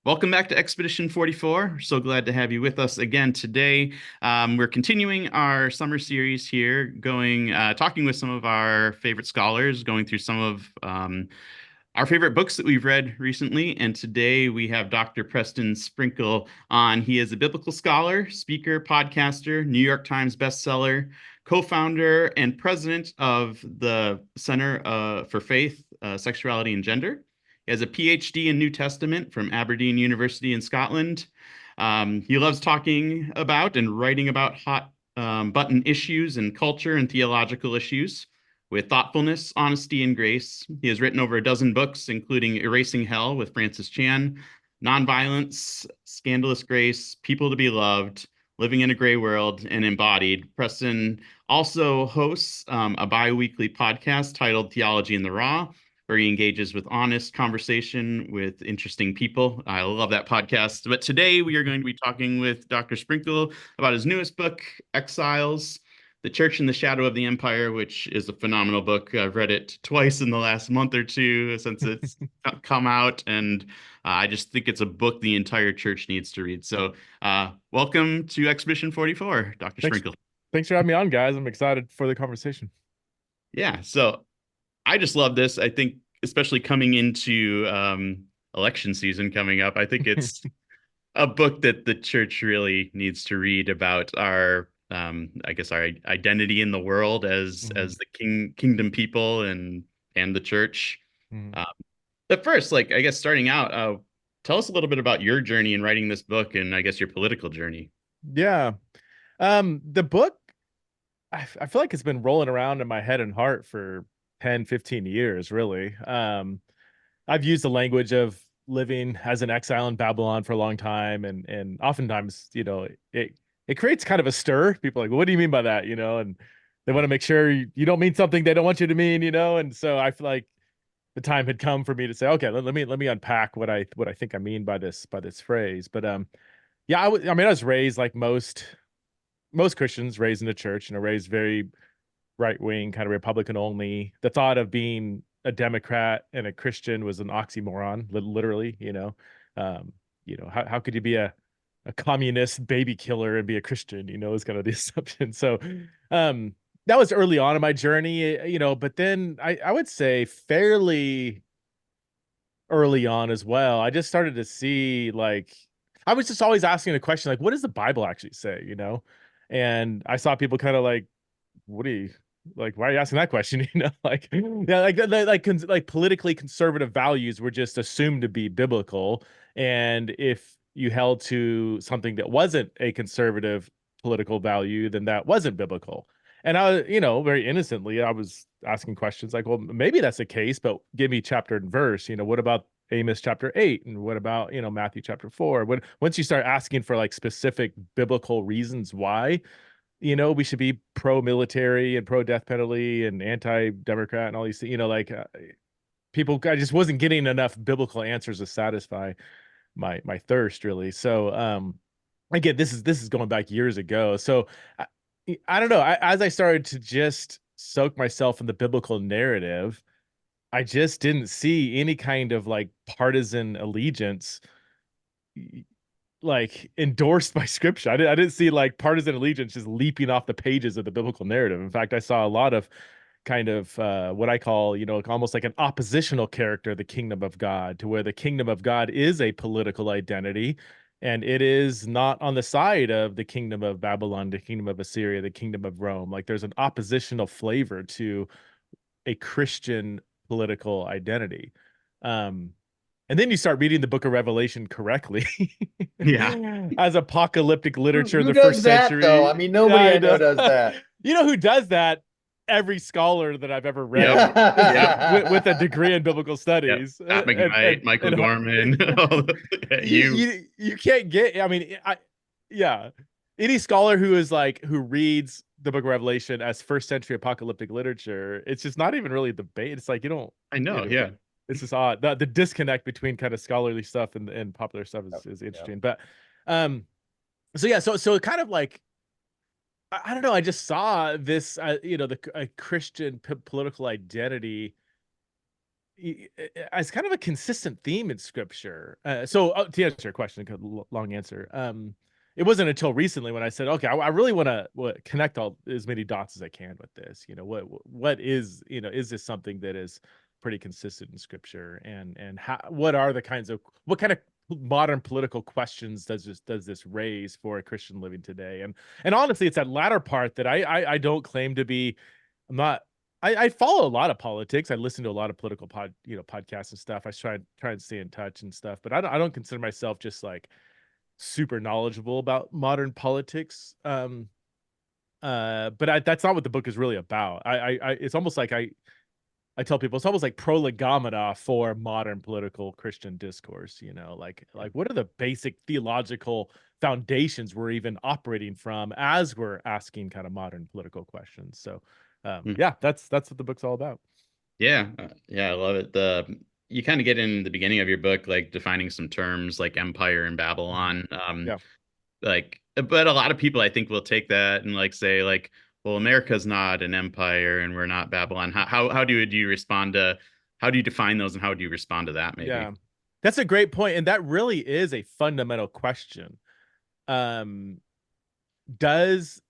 Welcome back to Expedition 44. We're so glad to have you with us again today. We're continuing our summer series here, talking with some of our favorite scholars, going through some of our favorite books that we've read recently. And today we have Dr. Preston Sprinkle on. He is a biblical scholar, speaker, podcaster, New York Times bestseller, co-founder and president of the Center for Faith, Sexuality, and Gender. He has a PhD in New Testament from Aberdeen University in Scotland. He loves talking about and writing about hot button issues and culture and theological issues with thoughtfulness, honesty, and grace. He has written over a dozen books, including Erasing Hell with Francis Chan, Nonviolence, Scandalous Grace, People to be Loved, Living in a Gray World, and Embodied. Preston also hosts a bi-weekly podcast titled Theology in the Raw, where he engages with honest conversation with interesting people. I love that podcast. But today we are going to be talking with Dr. Sprinkle about his newest book, Exiles, The Church in the Shadow of the Empire, which is a phenomenal book. I've read it twice in the last month or two since it's come out, and I just think it's a book the entire church needs to read. So, welcome to Expedition 44, Dr. Thanks. Sprinkle. Thanks for having me on, guys. I'm excited for the conversation. Yeah, so I just love this. I think, especially coming into election season coming up, I think it's a book that the church really needs to read about our, I guess, our identity in the world as Mhm. the kingdom people and the church. Mhm. Uh, but first, like I guess starting out, tell us a little bit about your journey in writing this book and I guess your political journey. Yeah. The book, I feel like it's been rolling around in my head and heart for 10, 15 years, really. I've used the language of living as an exile in Babylon for a long time, and oftentimes, it creates kind of a stir. People are like, "What do you mean by that?" And they want to make sure you don't mean something they don't want you to mean, And so I feel like the time had come for me to say, okay, let me unpack what I think I mean by this phrase. But yeah, I was raised like most Christians, raised in the church, raised very right wing, kind of Republican only. The thought of being a Democrat and a Christian was an oxymoron, literally. Um, how could you be a communist baby killer and be a Christian? Is kind of the assumption. So, um, that was early on in my journey, but then I would say fairly early on as well. I just started to see like I was just always asking a question like, what does the Bible actually say? And I saw people kind of like, what are you like? Why are you asking that question? Like yeah, like politically conservative values were just assumed to be biblical, and if you held to something that wasn't a conservative political value, then that wasn't biblical. And I, very innocently, I was asking questions like, well, maybe that's the case, but give me chapter and verse. What about Amos chapter 8? And what about, Matthew chapter 4? Once you start asking for like specific biblical reasons why, we should be pro-military and pro-death penalty and anti-democrat and all these things, people, I just wasn't getting enough biblical answers to satisfy my thirst really. So, again, this is going back years ago. So I, I don't know. As I started to just soak myself in the biblical narrative, I just didn't see any kind of like partisan allegiance like endorsed by scripture. I didn't see like partisan allegiance just leaping off the pages of the biblical narrative. In fact, I saw a lot of kind of what I call, almost like an oppositional character, the kingdom of God, to where the kingdom of God is a political identity. And it is not on the side of the kingdom of Babylon, the kingdom of Assyria, the kingdom of Rome. Like there's an oppositional flavor to a Christian political identity. Um, and then you start reading the book of Revelation correctly Yeah. as apocalyptic Who, literature in who the does first that though? century. I mean, Yeah, nobody I I know know. does that. You know who does that? Every scholar that I've ever Yep. read Yep. with a degree in biblical Yep. studies. Pat McKnight, Michael And Gorman, you, you. you can't get, I mean, yeah, any scholar who is like who reads the book of Revelation as first century apocalyptic literature, it's just not even really debate. It's like you don't, I know. Yeah. it's just odd. The disconnect between kind of scholarly stuff and popular stuff Yep, is yep. interesting. But um, so yeah, so it kind of like I don't know. I just saw this, the a Christian political identity it's kind of a consistent theme in scripture. So to answer your question, long answer. It wasn't until recently when I said, okay, I really want to connect all as many dots as I can with this. What is, is this something that is pretty consistent in scripture, and how, what are the kinds of, what kind of modern political questions does this raise for a Christian living today? And honestly, it's that latter part that I don't claim to be. I'm not. I follow a lot of politics. I listen to a lot of political podcasts and stuff. I try and stay in touch and stuff, but I don't consider myself just like super knowledgeable about modern politics. But that's not what the book is really about. It's almost like I tell people it's almost like prolegomena for modern political Christian discourse. Like what are the basic theological foundations we're even operating from as we're asking kind of modern political questions. So, Mm. yeah, that's what the book's all about. Yeah, yeah, I love it. The You kind of get in the beginning of your book like defining some terms like empire and Mhm. Babylon. Yeah, But a lot of people I think will take that and like say like, well, America's not an empire and we're not Babylon. How do you respond to how do you define those and how do you respond to that maybe? yeah, that's a great point, and that really is a fundamental question. Um, does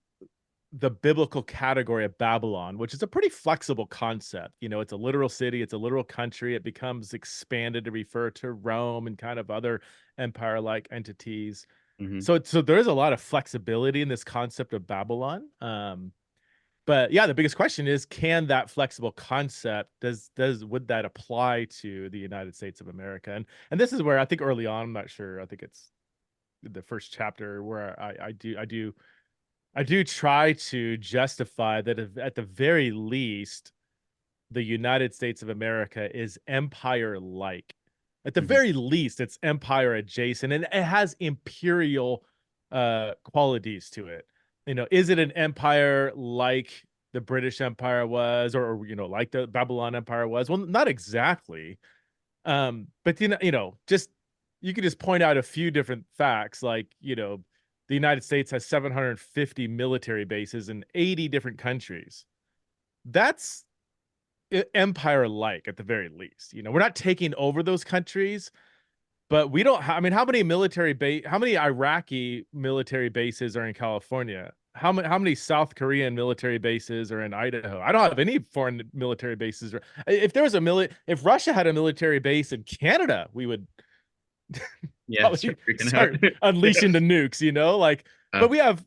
the biblical category of Babylon, which is a pretty flexible concept. It's a literal city, it's a literal country. It becomes expanded to refer to Rome and kind of other empire-like entities. Hmm. So there is a lot of flexibility in this concept of Babylon. But yeah, the biggest question is, can that flexible concept would that apply to the United States of America? And this is where I think early on, I'm not sure. I think it's the first chapter where I do try to justify that at the very least, the United States of America is empire like. At the Hmm. very least, it's empire adjacent and it has imperial qualities to it. Is it an empire like the British Empire was, or like the Babylon Empire was? Well, not exactly. But just you could just point out a few different facts, like the United States has 750 military bases in 80 different countries. That's empire like at the very least. We're not taking over those countries, but we don't I mean, how many Iraqi military bases are in California? How many South Korean military bases are in Idaho? I don't have any foreign military bases. If there was if Russia had a military base in Canada, we would Yeah, start probably freaking out. start unleashing the nukes, like, Yeah. but we have,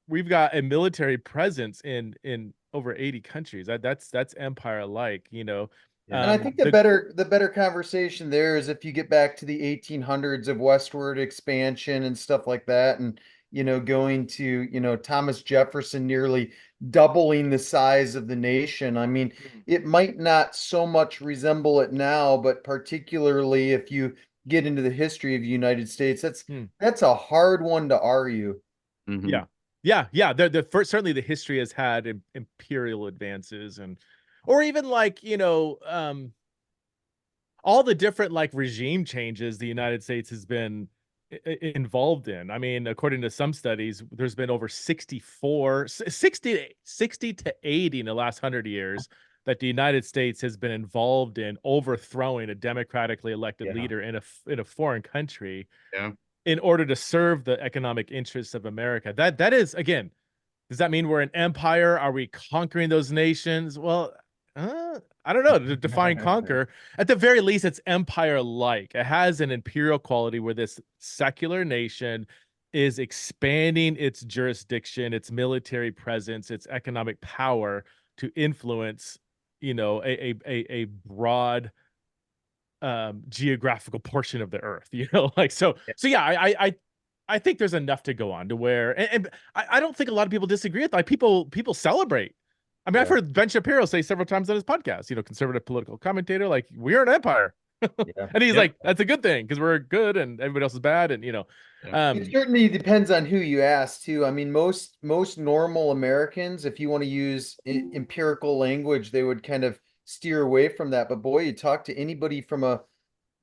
we've got a military presence in over 80 countries. That's empire like, And I think the the better conversation there is if you get back to the 1800s of westward expansion and stuff like that, and going to Thomas Jefferson nearly doubling the size of the nation. I mean, it might not so much resemble it now, but particularly if you get into the history of the United States, that's Hmm. that's a hard one to argue. Yeah. Hmm. Yeah. The first, certainly the history has had imperial advances, or even like, all the different like regime changes the United States has been involved in. I mean, according to some studies, there's been over 60 to 80 in the last 100 years that the United States has been involved in overthrowing a democratically elected Yeah. leader in a foreign country Yeah. in order to serve the economic interests of America. That is, again, does that mean we're an empire? Are we conquering those nations? Well, I don't know. To define conquer, at the very least, it's empire-like. It has an imperial quality where this secular nation is expanding its jurisdiction, its military presence, its economic power to influence, a broad geographical portion of the earth. Like, so yeah, I think there's enough to go on to where, and I don't think a lot of people disagree with, like, people celebrate. I mean, I've Yeah, heard Ben Shapiro say several times on his podcast, conservative political commentator, like, we're an empire. yeah. And he's Yep. like, that's a good thing because we're good and everybody else is bad. And Yeah. It um certainly depends on who you ask too. I mean, most normal Americans, if you want to use empirical language, they would kind of steer away from that. But boy, you talk to anybody from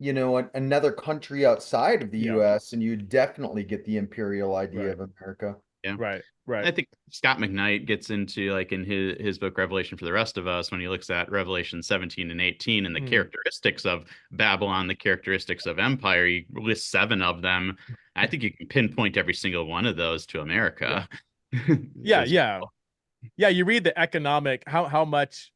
another country outside of the yeah, US and you definitely get the imperial idea right. of America. Yeah. Right. I Right. think Scott McKnight gets into like in his book Revelation for the Rest of Us when he looks at Revelation 17 and 18 and the Mm. characteristics of Babylon, the characteristics of empire. He lists 7 of them. I think you can pinpoint every single one of those to Yeah. America Yeah. as Yeah. well. Yeah. You read the economic, how much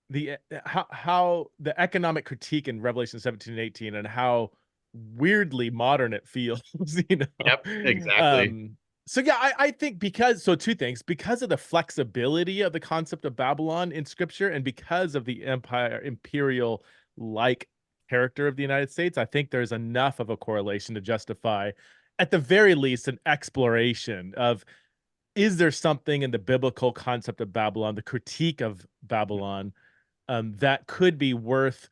the how the economic critique in Revelation 17 and 18 and how weirdly modern it feels, you know. Yep, exactly. Um so yeah, I think because so two things, because of the flexibility of the concept of Babylon in scripture and because of the imperial like character of the United States, I think there's enough of a correlation to justify at the very least an exploration of is there something in the biblical concept of Babylon, the critique of Babylon, that could be worth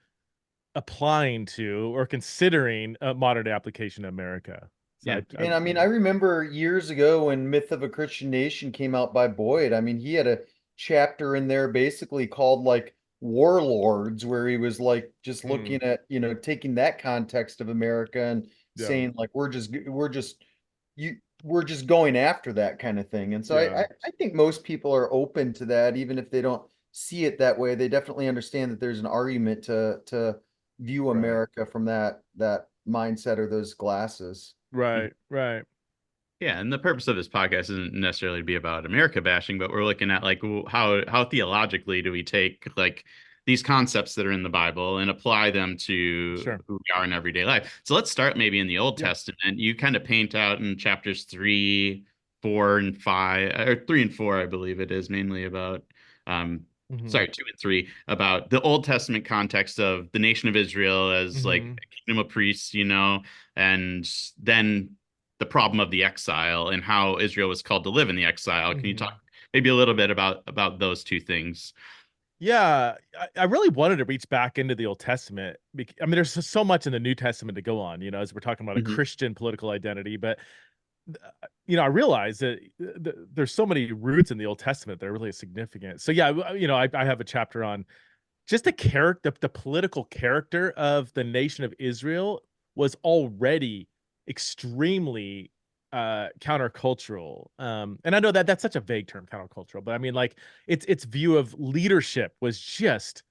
applying to or considering a modern day application in America. So Yeah. And I mean, I remember years ago when Myth of a Christian Nation came out by Boyd. I mean, he had a chapter in there basically called like Warlords, where he was like just mm, looking at, taking that context of America and yeah, saying like you we're just going after that kind of thing. And so yeah, I think most people are open to that, even if they don't see it that way. They definitely understand that there's an argument to view right, America from that mindset or those glasses. right, right, Yeah, and the purpose of this podcast isn't necessarily to be about America bashing, but we're looking at like how theologically do we take like these concepts that are in the Bible and apply them to sure, who we are in everyday life. So let's start maybe in the Old yeah, Testament. You kind of paint out in chapters 3, 4, and 5, or 3 and 4, I believe it is mainly about um hmm sorry, 2 and 3, about the Old Testament context of the nation of Israel as like hmm a kingdom of priests, and then the problem of the exile and how Israel was called to live in the exile. Can you talk hmm maybe a little bit about those two things? yeah. I really wanted to reach back into the Old Testament. I mean, there's so much in the New Testament to go on, as we're talking about a Mhm. Christian political identity, but I realize that there's so many roots in the Old Testament that are really significant. So yeah, I have a chapter on just the character, the political character of the nation of Israel was already extremely countercultural. And I know that that's such a vague term, countercultural, but I mean, like its view of leadership was just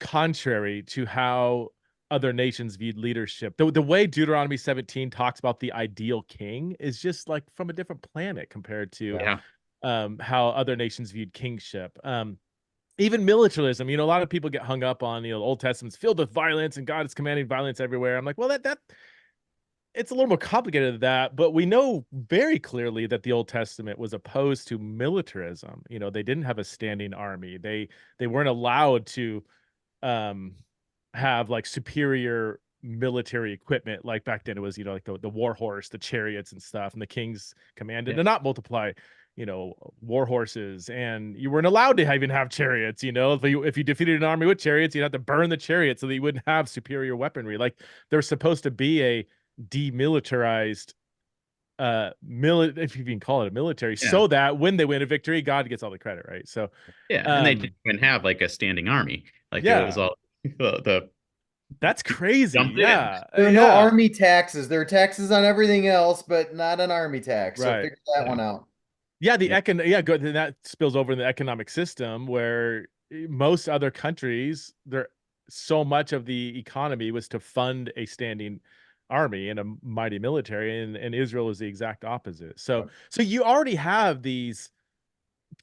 contrary to how other nations viewed leadership. The way Deuteronomy 17 talks about the ideal king is just like from a different planet compared to Yeah. Yeah. how other nations viewed kingship. Even militarism, a lot of people get hung up on, the Old Testament's filled with violence and God is commanding violence everywhere. I'm like, well, that it's a little more complicated than that, but we know very clearly that the Old Testament was opposed to militarism. They didn't have a standing army. They weren't allowed to um have like superior military equipment like back then. It was like the war horse, the chariots and stuff, and the kings commanded Yeah. to not multiply war horses, and you weren't allowed to even have chariots. If you defeated an army with chariots, you'd have to burn the chariots so that you wouldn't have superior weaponry. Like there's supposed to be a demilitarized if you can call it a military, Yeah. so that when they win a victory, God gets all the credit, right? So Yeah. And they um didn't even have like a standing army. Like it was yeah, all the that's crazy. jumped in. Yeah. There are no Yeah. army taxes. There are taxes on everything else, but not an army tax. So Right. figure that Yeah. one out. Yeah, Yeah. yeah, good. Then that spills over in the economic system where most other countries, there so much of the economy was to fund a standing army and a mighty military, and Israel is the exact opposite. So you already have these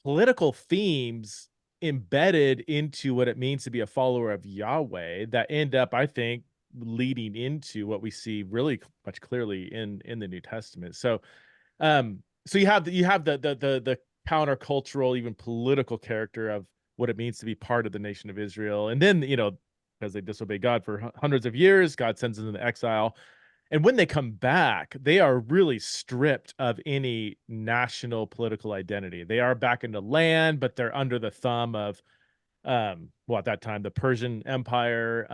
political themes embedded into what it means to be a follower of Yahweh that end up, I think, leading into what we see really much clearly in the New Testament. So you have the countercultural, even political character of what it means to be part of the nation of Israel. And then, because they disobey God for hundreds of years, God sends them into exile. And when they come back, they are really stripped of any national political identity. They are back in the land, but they're under the thumb of well, at that time, the Persian Empire.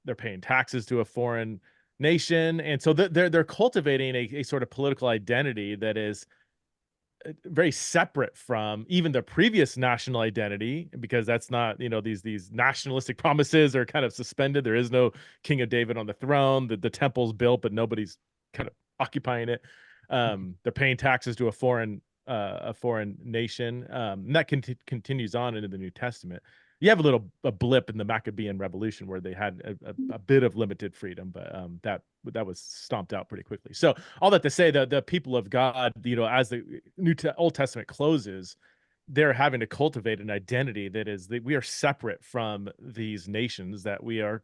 They're paying taxes to a foreign nation. And so they're cultivating a sort of political identity that is very separate from even the previous national identity, because that's not, these nationalistic promises are kind of suspended. There is no King of David on the throne. The temple's built, but nobody's kind of occupying it. They're paying taxes to a foreign a foreign nation. And that continues on into the New Testament. You have a blip in the Maccabean Revolution where they had a bit of limited freedom, but that was stomped out pretty quickly. So all that to say, the people of God, as the Old Testament closes, they're having to cultivate an identity that is that we are separate from these nations that we are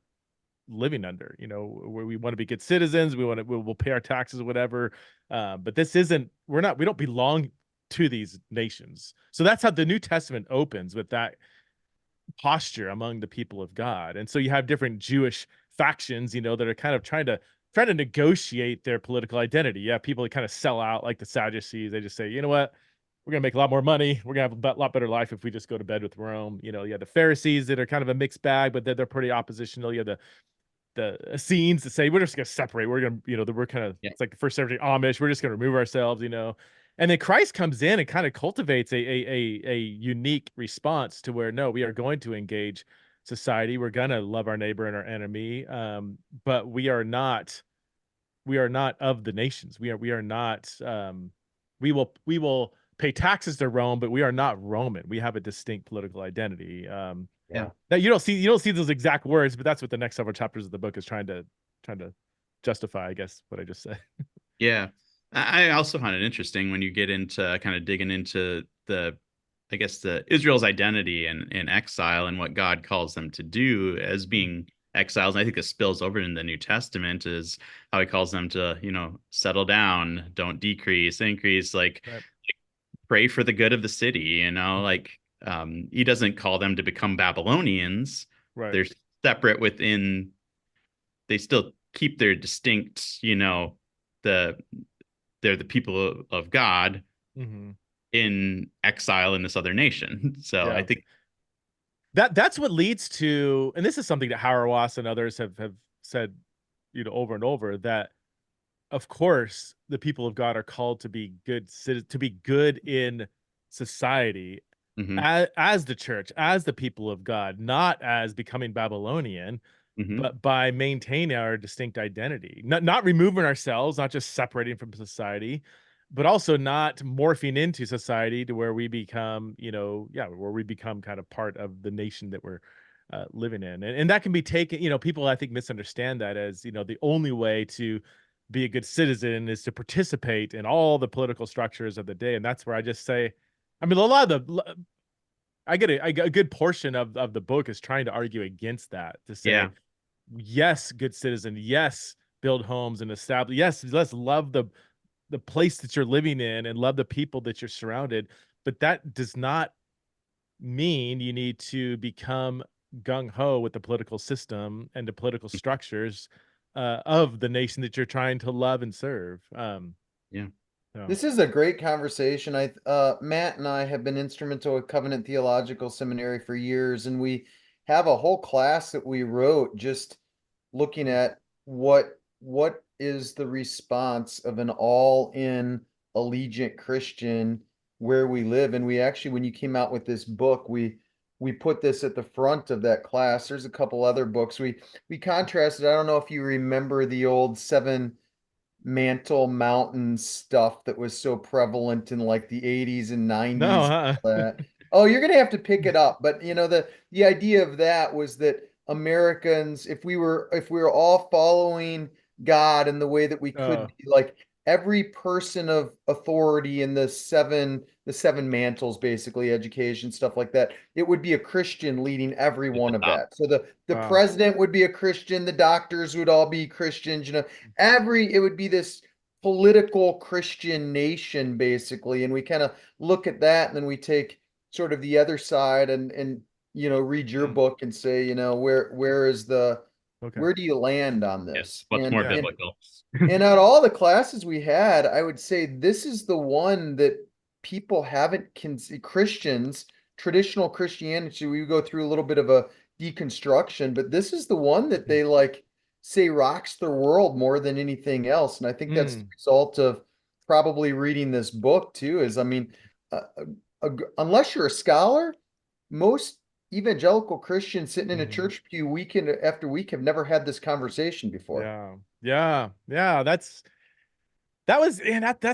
living under, where we want to be good citizens, we'll pay our taxes or whatever. But this isn't, we don't belong to these nations. So that's how the New Testament opens, with that posture among the people of God. And so you have different Jewish factions, that are kind of trying to negotiate their political identity. Yeah, people that kind of sell out, like the Sadducees. They just say, you know what, we're going to make a lot more money. We're going to have a lot better life if we just go to bed with Rome. You have the Pharisees that are kind of a mixed bag, but they're pretty oppositional. You have the Essenes to say, we're just going to separate. We're going to, we're kind of, it's like the first century Amish. We're just going to remove ourselves, And then Christ comes in and kind of cultivates a unique response to where, no, we are going to engage society. We're going to love our neighbor and our enemy. But we are not of the nations. We are not, we will pay taxes to Rome, but we are not Roman. We have a distinct political identity. Yeah. Now you don't see those exact words, but that's what the next several chapters of the book is trying to justify, I guess, what I just said. Yeah. I also find it interesting when you get into kind of digging into the Israel's identity in exile and what God calls them to do as being exiles. And I think this spills over in the New Testament, is how he calls them to, settle down, don't decrease, increase, like Right. pray for the good of the city, he doesn't call them to become Babylonians. Right. They're separate within, they still keep their distinct, they're the people of God in exile in this other nation. So Yeah. I think that's what leads to, and this is something that Hauerwas and others have said, over and over, that of course the people of God are called to be good in society, as the church, as the people of God, not as becoming Babylonian, but by maintaining our distinct identity, not removing ourselves, not just separating from society, but also not morphing into society to where we become, where we become kind of part of the nation that we're living in. And that can be taken, people I think misunderstand that as, the only way to be a good citizen is to participate in all the political structures of the day. And that's where I just say, I mean, I get a good portion of the book is trying to argue against that, to say, yes, good citizen, yes, build homes and establish, yes, let's love the place that you're living in and love the people that you're surrounded. But that does not mean you need to become gung-ho with the political system and the political structures of the nation that you're trying to love and serve. So. This is a great conversation. Matt and I have been instrumental at Covenant Theological Seminary for years, and we have a whole class that we wrote just looking at what is the response of an all-in allegiant Christian where we live. And we actually, when you came out with this book, we put this at the front of that class. There's a couple other books we contrasted. I don't know if you remember the old Seven Mantle Mountain stuff that was so prevalent in like the 80s and 90s. No, that. Oh, you're gonna have to pick it up. But the idea of that was that Americans, if we were all following God in the way that we could be, like every person of authority in the seven mantles, basically education, stuff like that, it would be a Christian leading every one of that. So the president would be a Christian, the doctors would all be Christians, it would be this political Christian nation, basically. And we kind of look at that, and then we take sort of the other side and read your book and say, where is where do you land on this? Yes, what's more biblical? And out of all the classes we had, I would say this is the one that people haven't Christians, traditional Christianity, we go through a little bit of a deconstruction, but this is the one that they say rocks the world more than anything else. And I think that's the result of probably reading this book too, is, I mean, unless you're a scholar, most evangelical Christians sitting in a church pew week after week have never had this conversation before. Yeah. That's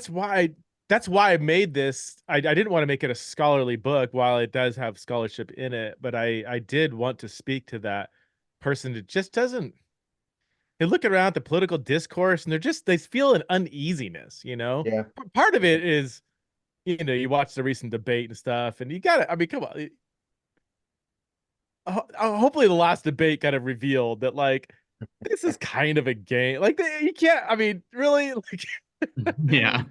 why that's why I made this. I didn't want to make it a scholarly book while it does have scholarship in it, but I did want to speak to that person that just doesn't, they look around at the political discourse and they feel an uneasiness, you know? Yeah. Part of it is, you know, you watch the recent debate and stuff, and you gotta, I mean, come on. Hopefully the last debate kind of revealed that, like, this is kind of a game. Like, you can't, I mean, really, like, Yeah.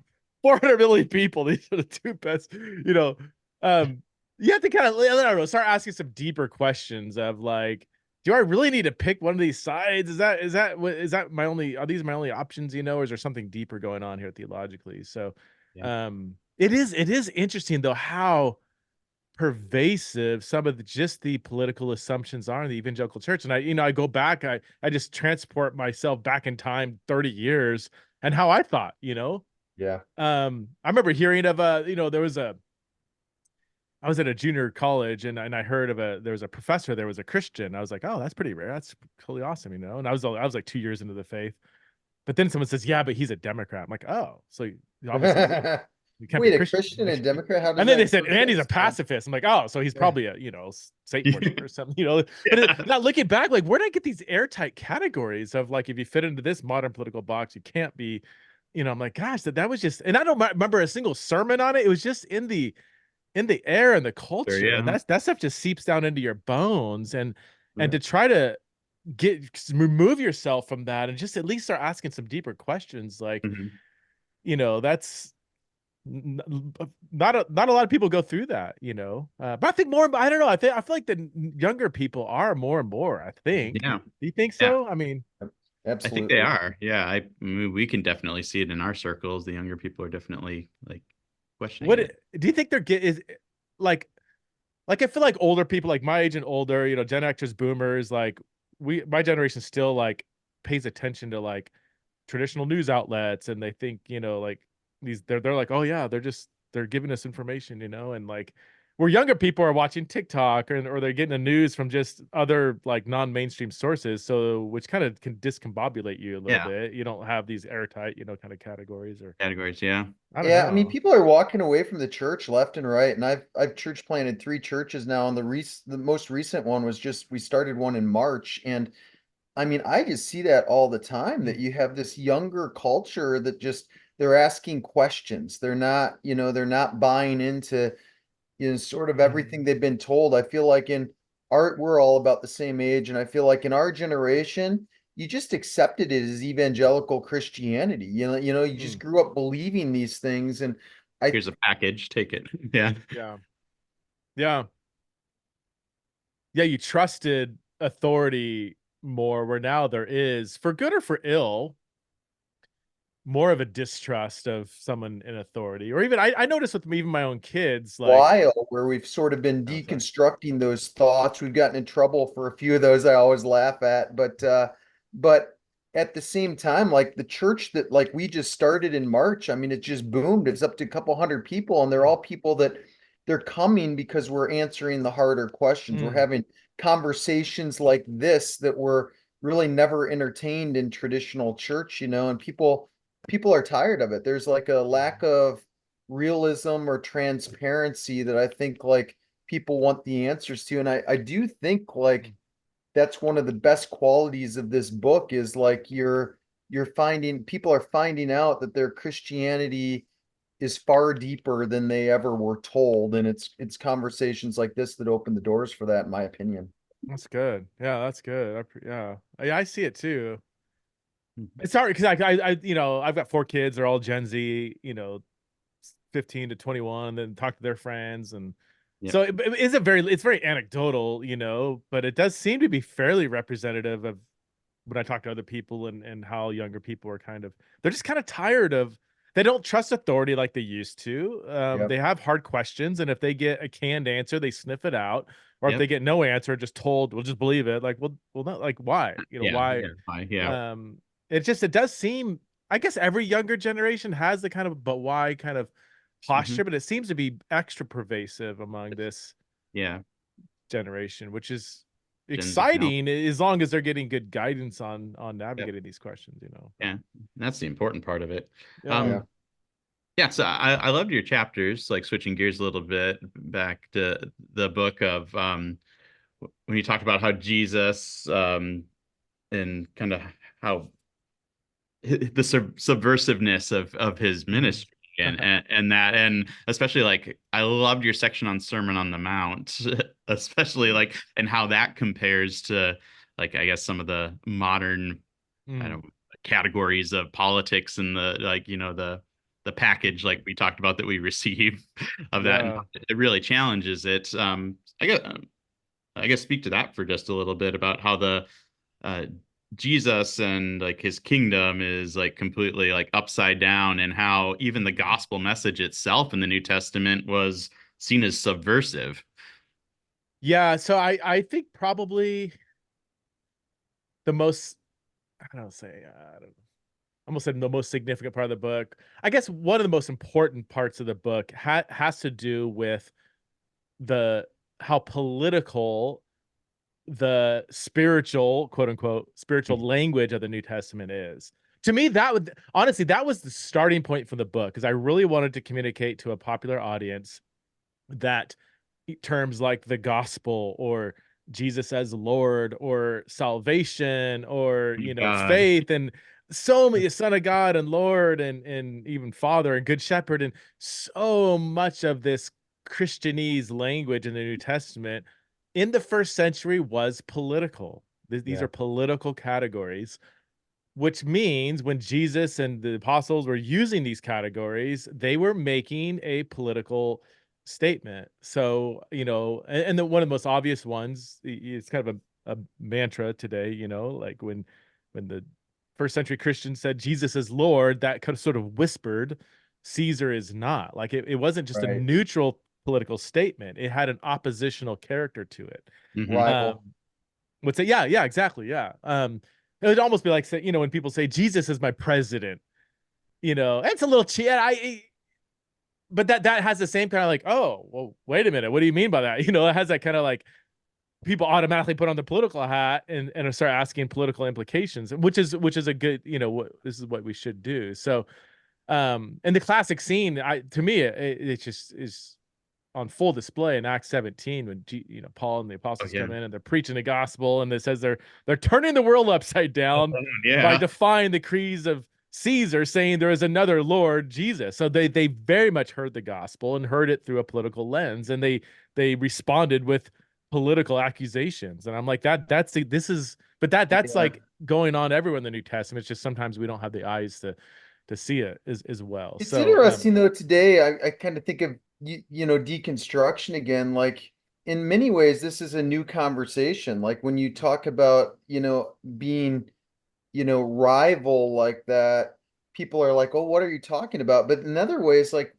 400 million people, these are the two best, you know. You have to kind of, I don't know, start asking some deeper questions of, like, do I really need to pick one of these sides? Is that my only, are these my only options, you know, or is there something deeper going on here theologically? So Yeah. it is interesting though how pervasive some of just the political assumptions are in the evangelical church. And I go back, I just transport myself back in time 30 years and how I thought, you know. Yeah. I remember hearing of I was at a junior college, and I heard of there was a professor, there was a Christian. I was like, oh, that's pretty rare. That's totally awesome, you know. And I was like 2 years into the faith. But then someone says, yeah, but he's a Democrat. I'm like, oh, so obviously you can't be Wait, a Christian. Christian and Democrat? How does And then that they said, work and he's a out? pacifist. I'm like, oh, so he's Yeah. probably a, you know, Satan worshiper or something, you know. But not looking back, like, where did I get these airtight categories of, like, if you fit into this modern political box, you can't be, you know. I'm like, gosh, that was just, and I don't remember a single sermon on it. It was just in the air and the Sure, culture, and yeah. that stuff just seeps down into your bones. And Yeah. to try to remove yourself from that and just at least start asking some deeper questions, like, Mhm. you know, that's not a lot of people go through that, you know. But I think more, I don't know, I feel like the younger people are more and more, I think. Yeah. Do you think Yeah. so? I mean, I think they Absolutely. are. Yeah. We can definitely see it in our circles. The younger people are definitely like questioning what it. do you think they're is like I feel like older people, like my age and older, you know, Gen Xers, boomers, like, my generation still, like, pays attention to, like, traditional news outlets, and they think, you know, like, they're like, oh yeah, they're giving us information, you know. And, like, where younger people are watching TikTok, or they're getting the news from just other, like, non-mainstream sources, so which kind of can discombobulate you a little Yeah. bit. You don't have these airtight, you know, kind of categories, or Categories. Yeah. I don't Yeah, I mean, know. people are walking away from the church left and right, and I've church planted 3 churches now, and the most recent one was just we started one in March, and I mean, I just see that all the time that you have this younger culture that just they're asking questions. They're not buying into, sort of everything they've been told. I feel like in art, we're all about the same age, and I feel like in our generation, you just accepted it as evangelical Christianity. You just Mm, grew up believing these things, and I Here's a package. Take it. Yeah. yeah, yeah. Yeah, you trusted authority more, where now there is, for good or for ill, more of a distrust of someone in authority. Or even I noticed with me, even my own kids, like, while where we've sort of been oh, sorry. deconstructing those thoughts. We've gotten in trouble for a few of those I always laugh at, but at the same time, like the church that like we just started in March, I mean, it just boomed. It's up to a couple hundred people, and they're all people that they're coming because we're answering the harder questions. We're Mm, having conversations like this that were really never entertained in traditional church, and people are tired of it. There's like a lack of realism or transparency that I think like people want the answers to. And I do think like mm, that's one of the best qualities of this book is like you're finding people are finding out that their Christianity is far deeper than they ever were told. And it's conversations like this that open the doors for that, in my opinion. that's good. Yeah, that's good. Yeah, I see it too. Mhm. It's hard because you know, I've got 4 kids. They're all Gen Z, you know, 15 to 21, then talk to their friends. And Yep. so it's very anecdotal, you know, but it does seem to be fairly representative of when I talk to other people, and how younger people are kind of, they're just kind of tired of, they don't trust authority like they used to. Yep. They have hard questions, and if they get a canned answer, they sniff it out. Or if they Yep. get no answer, just told, we'll just believe it. Like, well, not like, why? You know, Yeah. why? Yeah. Yeah. Um, it does seem, I guess every younger generation has the kind of but why kind of Hmm. posture, but it seems to be extra pervasive among this Yeah. generation, which is Gen Z now. exciting as long as they're getting good guidance on Yep. navigating these questions, you know. But Yeah. That's the important part of it. yeah. Yeah. Um, Yeah, so I loved your chapters, like switching gears a little bit back to the book of when you talked about how Jesus and kind of how the subversiveness of his Mhm. ministry and that, and especially like I loved your section on Sermon on the Mount, especially like and how that compares to like I guess some of the modern I Mm. don't categories of politics and the like the package like we talked about that we receive of that, and Yeah. it really challenges it. I guess speak to that for just a little bit about how the uh Jesus and like his kingdom is like completely like upside down, and how even the gospel message itself in the New Testament was seen as subversive. Yeah, so I think probably the most, I don't say, I don't know, almost said the most significant part of the book. I guess one of the most important parts of the book has to do with the how political the spiritual, quote unquote, spiritual language of the New Testament is. To me, that would honestly, that was the starting point for the book, because I really wanted to communicate to a popular audience that terms like the gospel or Jesus as Lord or salvation or God. faith and so many Son of God and Lord and even Father and Good Shepherd, and so much of this Christianese language in the New Testament in the first century was political. These Yeah. are political categories, which means when Jesus and the apostles were using these categories, they were making a political statement. So, and one of the most obvious ones, it's kind of a mantra today, like when the first century Christians said Jesus is Lord, that kind of sort of whispered Caesar is not. Like it wasn't just a Right. neutral political statement. It had an oppositional character to it. Hmm. Um, Rival. would say, yeah, yeah, exactly, yeah. It would almost be like, say, when people say Jesus is my president, it's a little cheat. But that has the same kind of like, oh, well, wait a minute, what do you mean by that? It has that kind of like people automatically put on the political hat and start asking political implications, which is a good, this is what we should do. So, and the classic scene, to me, it just is on full display in Acts 17 when Paul and the Oh apostles yeah. come in and they're preaching the gospel, and it says they're turning the world upside down by Yeah. defying the creeds of Caesar, saying there is another Lord, Jesus. So they very much heard the gospel and heard it through a political lens, and they responded with political accusations. And I'm like, this is, but that's Yeah. like going on everywhere in the New Testament. It's just sometimes we don't have the eyes to see it as well. It's So interesting though, today I kind of think of deconstruction again. Like in many ways, this is a new conversation. Like when you talk about, being, rival like that, people are like, oh, what are you talking about? But in other ways, like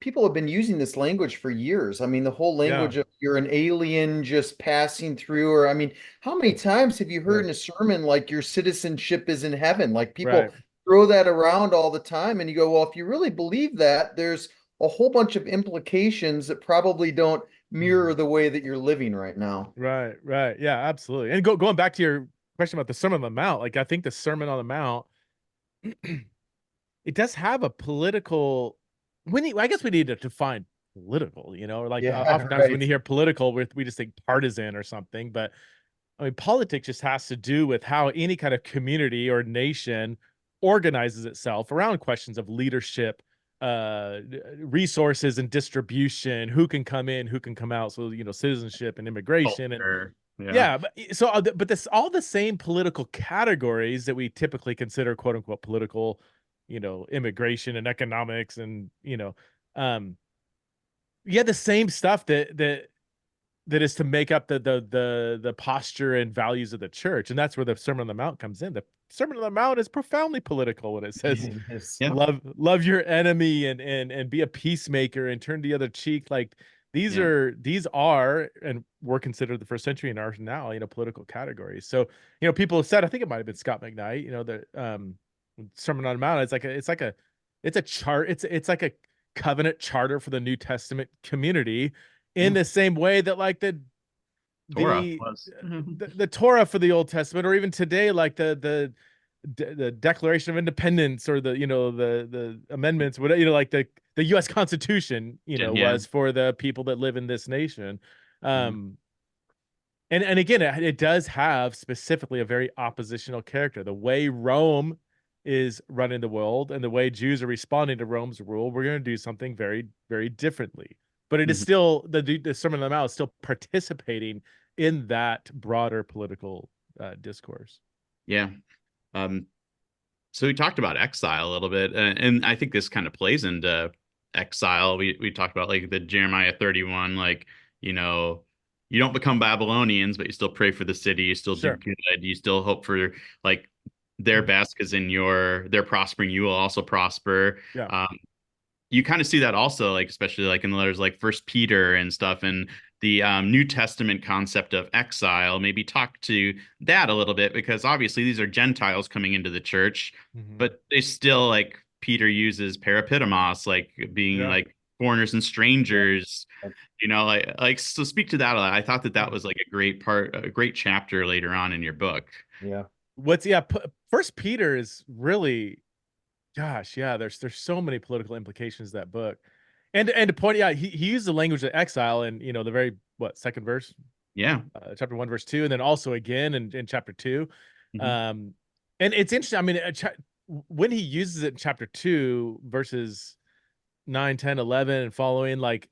people have been using this language for years. I mean, the whole yeah, language of you're an alien just passing through, or I mean, how many times have you heard right, in a sermon like your citizenship is in heaven? Like right. people throw that around all the time, and you go, well, if you really believe that, there's a whole bunch of implications that probably don't Mhm. mirror the way that you're living right now. Right, right. Yeah, absolutely. And going back to your question about the Sermon on the Mount, like I think the Sermon on the Mount, it does have a political, I guess we need to define political, or like Yeah, oftentimes when right. you hear political, we just think partisan or something. But I mean, politics just has to do with how any kind of community or nation organizes itself around questions of leadership, resources and distribution, who can come in, who can come out. So, citizenship and immigration and Culture. Yeah. yeah, but this all the same political categories that we typically consider quote unquote political, immigration and economics and um, yeah, the same stuff that is to make up the posture and values of the church, and that's where the Sermon on the Mount comes in. The Sermon on the Mount is profoundly political when it says Yes. Yeah. love your enemy and be a peacemaker and turn the other cheek. Like Yeah. these are and were considered the first century and are now political categories. So people have said, I think it might have been Scott McKnight, the Sermon on the Mount, it's a chart, it's like a covenant charter for the New Testament community, in Yeah. the same way that like Torah the was. the Torah for the Old Testament, or even today, like the the Declaration of Independence, or the, the amendments, whatever, like the U.S. Constitution, Yeah. was for the people that live in this nation. Mhm. And again, it does have specifically a very oppositional character. The way Rome is running the world and the way Jews are responding to Rome's rule, we're going to do something very, very differently. But it is Mhm. still the Sermon on the Mount is still participating in that broader political discourse. Yeah. Um, so we talked about exile a little bit, and I think this kind of plays into exile. We talked about like the Jeremiah 31, like, you know, you don't become Babylonians, but you still pray for the city, you still do Sure. good, you still hope for like their Mhm. best, because in they're prospering, you will also prosper. Yeah. Um, you kind of see that also, like especially like in the letters like First Peter and stuff, and the New Testament concept of exile. Maybe talk to that a little bit, because obviously these are Gentiles coming into the church, Mhm. but they still, like Peter uses parapidemos, like being Yeah. like foreigners and Yeah. strangers. Like so. Speak to that a lot. I thought that that Mhm. was like a great part, a great chapter later on in your book. Yeah. First Peter is really, gosh, yeah, there's so many political implications to that book. And to point out, he used the language of exile in, the very, second verse, Yeah. chapter 1 verse 2, and then also again in chapter 2. Hmm. Um and it's interesting, I mean, when he uses it in chapter 2 verses 9, 10, 11, and following, like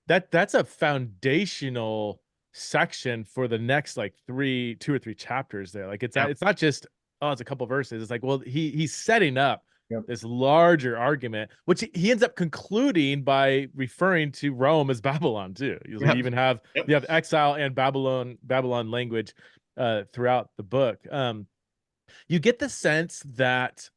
that's a foundational section for the next like 2 or 3 chapters there. Like Yeah. it's not just, oh, it's a couple verses. It's like, well, he's setting up Yep. this larger argument, which he ends up concluding by referring to Rome as Babylon too. You Yep. even have Yep. you have exile and Babylon language throughout the book. You get the sense that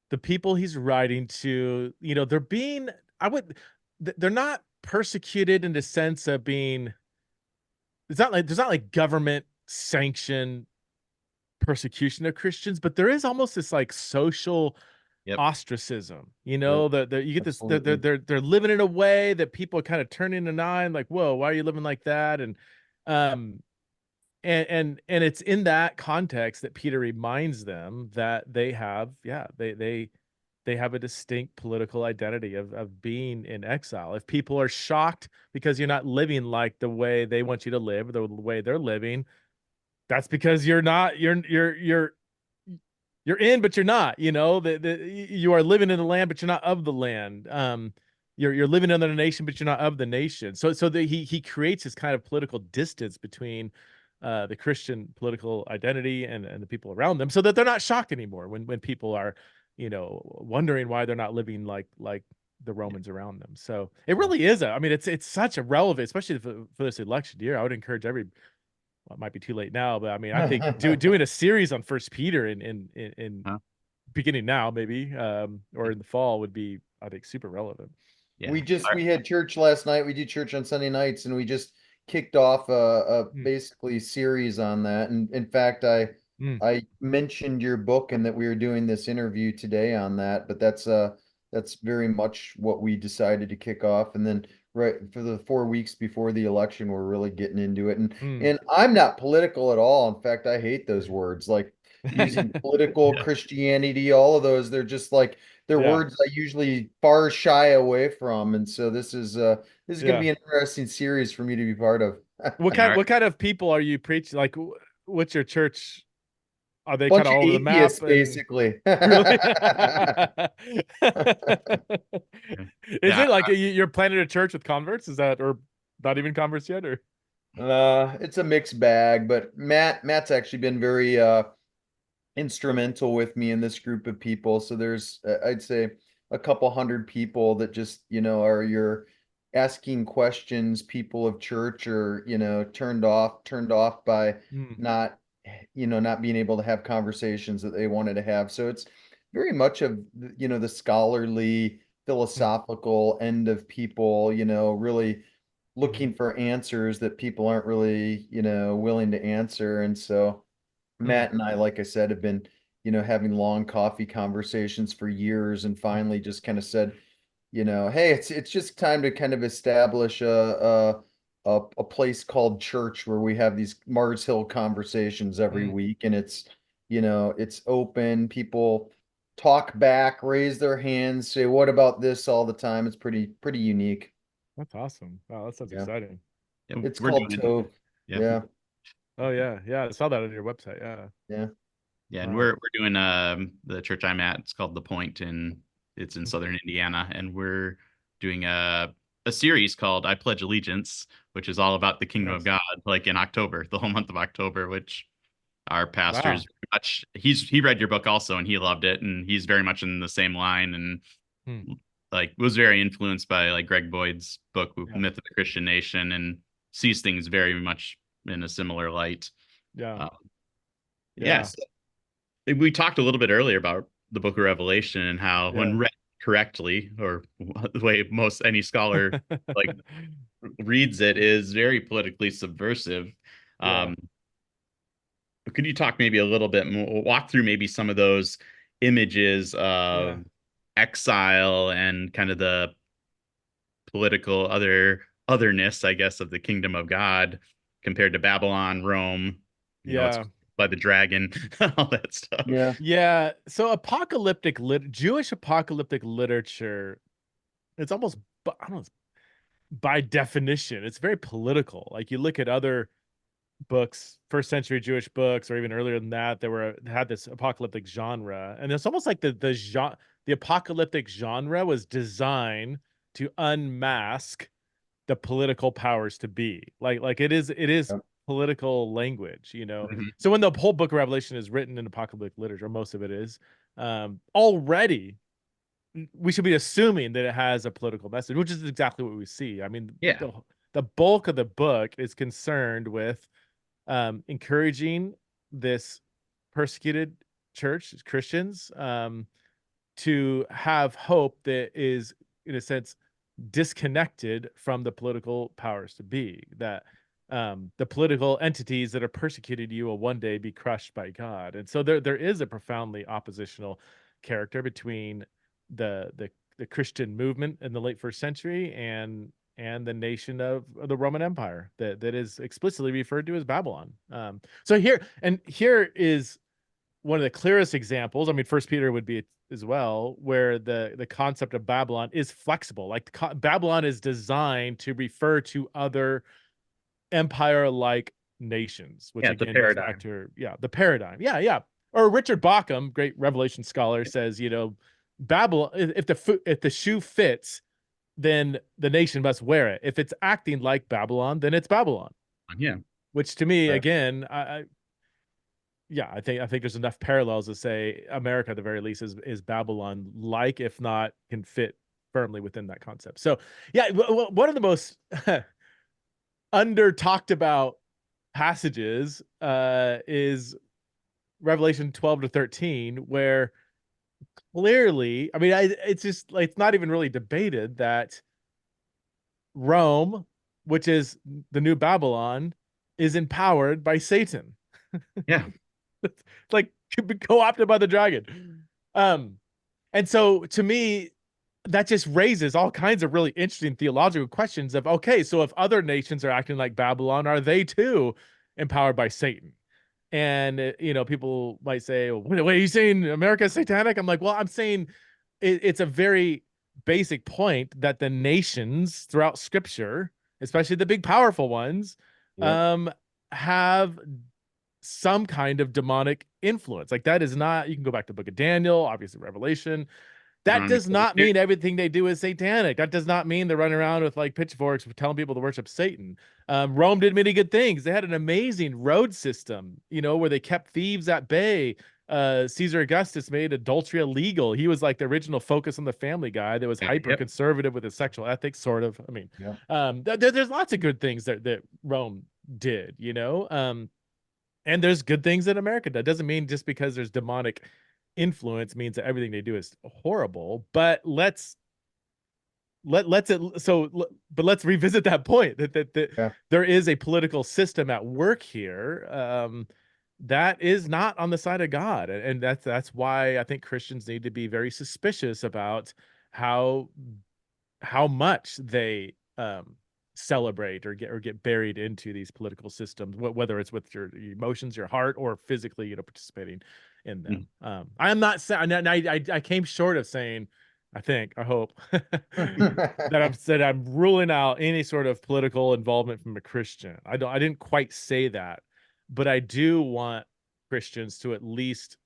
the people he's writing to, they're being, I would, they're not persecuted in the sense of being, it's not like there's not like government sanctioned persecution of Christians, but there is almost this like social Yep. ostracism. Yep. That you get this, Absolutely. they're living in a way that people are kind of turning an eye and like, whoa, why are you living like that? Um and it's in that context that Peter reminds them that they have, yeah, they have a distinct political identity of being in exile. If people are shocked because you're not living like the way they want you to live, the way they're living, that's because you're not, you're in, but you're not, you are living in the land, but you're not of the land. You're living in the nation, but you're not of the nation. He creates this kind of political distance between the Christian political identity and the people around them, so that they're not shocked anymore when people are, wondering why they're not living like the Romans around them. So it Yeah. really is I mean, it's such a relevant, especially for this election year. I would encourage well, it might be too late now, but I mean, I think doing a series on First Peter in Huh? beginning now, maybe, or in the fall, would be, I think, super relevant. Yeah. We had church last night. We do church on Sunday nights, and we just kicked off a Mm, basically series on that. And in fact, mm, I mentioned your book and that we were doing this interview today on that. But that's very much what we decided to kick off. And then right for the 4 weeks before the election, we're really getting into it. mm. And I'm not political at all. In fact, I hate those words like using political Yeah. Christianity. All of those, they're just like they're Yeah, words I usually far shy away from, and so this is going to yeah. be an interesting series for me to be part of. And our, What kind of people are you preaching? Like, what's your church? Are they kind Bunch of of all over the atheists, map and basically. really? Is yeah, it like you're planning a church with converts? Is that, or not even converts yet, or? It's a mixed bag, but Matt's actually been very instrumental with me in this group of people. So there's, I'd say, a couple hundred people that just, are your asking questions, people of church, or, turned off by Mm, not, not being able to have conversations that they wanted to have. So it's very much of, the scholarly, mm, philosophical end of people, really mhm, looking for answers that people aren't really, willing to answer. And so, mm, Matt and I, like I said, have been, having long coffee conversations for years, and mm, finally just kind of said, hey, it's just time to kind of establish a place called church where we have these Mars Hill conversations every mm, week, and it's It's open. People talk back, raise their hands, say, "What about this?" all the time. It's pretty unique. That's awesome. Wow, that sounds Yeah. exciting. Yeah, It's we're called doing it. Tove. Yeah. Yeah. Oh yeah, yeah. I saw that on your website. Yeah. Yeah. Yeah, and Wow. we're doing the church I'm at. It's called The Point, and it's in southern Indiana, and we're doing a series called I Pledge Allegiance, which is all about the kingdom of Nice. God, like in October, the whole month of October, which our Wow. pastor's much he read your book also and he loved it, and he's very much in the same line, and Hmm. like was very influenced by like Greg Boyd's book Yeah. Myth of the Christian Nation, and sees things very much in a similar light. Yeah. Uh, Yeah. yes, we talked a little bit earlier about the book of Revelation and how when Yeah. read correctly, or the way most any scholar like reads it, is very politically subversive. Yeah. um could you talk maybe a little bit more, walk through maybe some of those images Yeah. of exile and kind of the political otherness, I guess, of the kingdom of God compared to Babylon, Rome, it's Yeah. by the dragon, all that stuff. Yeah. Yeah. So Jewish apocalyptic literature, it's almost, I don't know, by definition, it's very political. Like you look at other books, first century Jewish books, or even earlier than that, had this apocalyptic genre, and it's almost like the apocalyptic genre was designed to unmask the political powers to be. Like it is Yeah. political language, you know. Mhm. So when the whole book of Revelation is written in apocalyptic literature, most of it is already we should be assuming that it has a political message, which is exactly what we see. I mean, Yeah. the bulk of the book is concerned with encouraging this persecuted church, Christians, to have hope that is, in a sense, disconnected from the political powers to be. That the political entities that are persecuting you will one day be crushed by God. And so there is a profoundly oppositional character between the Christian movement in the late first century and the nation of the Roman Empire that is explicitly referred to as Babylon. So here is one of the clearest examples. I mean, First Peter would be as well, where the concept of Babylon is flexible. Like Babylon is designed to refer to other empire-like nations, which Yeah, the again goes back paradigm. to the paradigm. Yeah, yeah. Or Richard Bauckham, great Revelation scholar, says, Babylon. If the shoe fits, then the nation must wear it. If it's acting like Babylon, then it's Babylon. Yeah. Which to me, Right. again, I think there's enough parallels to say America, at the very least, is Babylon like, if not can fit firmly within that concept. So yeah, one of the most under talked about passages is Revelation 12 to 13, where clearly, I mean, it's just like, it's not even really debated that Rome, which is the new Babylon, is empowered by Satan. Yeah. It's like co-opted by the dragon. And so to me, that just raises all kinds of really interesting theological questions of, okay, so if other nations are acting like Babylon, are they too empowered by Satan? And people might say, well, wait, are you saying America is satanic? I'm like, well, I'm saying it's a very basic point that the nations throughout Scripture, especially the big powerful ones, Yep. have some kind of demonic influence. Like that is not, you can go back to the book of Daniel, obviously Revelation. That Deuteronomy does not 32. mean everything they do is satanic. That does not mean they're running around with like pitchforks telling people to worship Satan. Rome did many good things. They had an amazing road system, where they kept thieves at bay. Caesar Augustus made adultery illegal. He was like the original Focus on the Family guy that was Yeah. hyper Yep. conservative with his sexual ethics, sort of. I mean, Yeah. there's lots of good things that Rome did, and there's good things that America does. Doesn't mean just because there's demonic influence means that everything they do is horrible. But let's revisit that point that Yeah. there is a political system at work here that is not on the side of God, and that's why I think Christians need to be very suspicious about how much they celebrate or get buried into these political systems, whether it's with your emotions, your heart, or physically, participating in them. I am not saying, I came short of saying, I hope that I'm ruling out any sort of political involvement from a Christian. I didn't quite say that, but I do want Christians to at least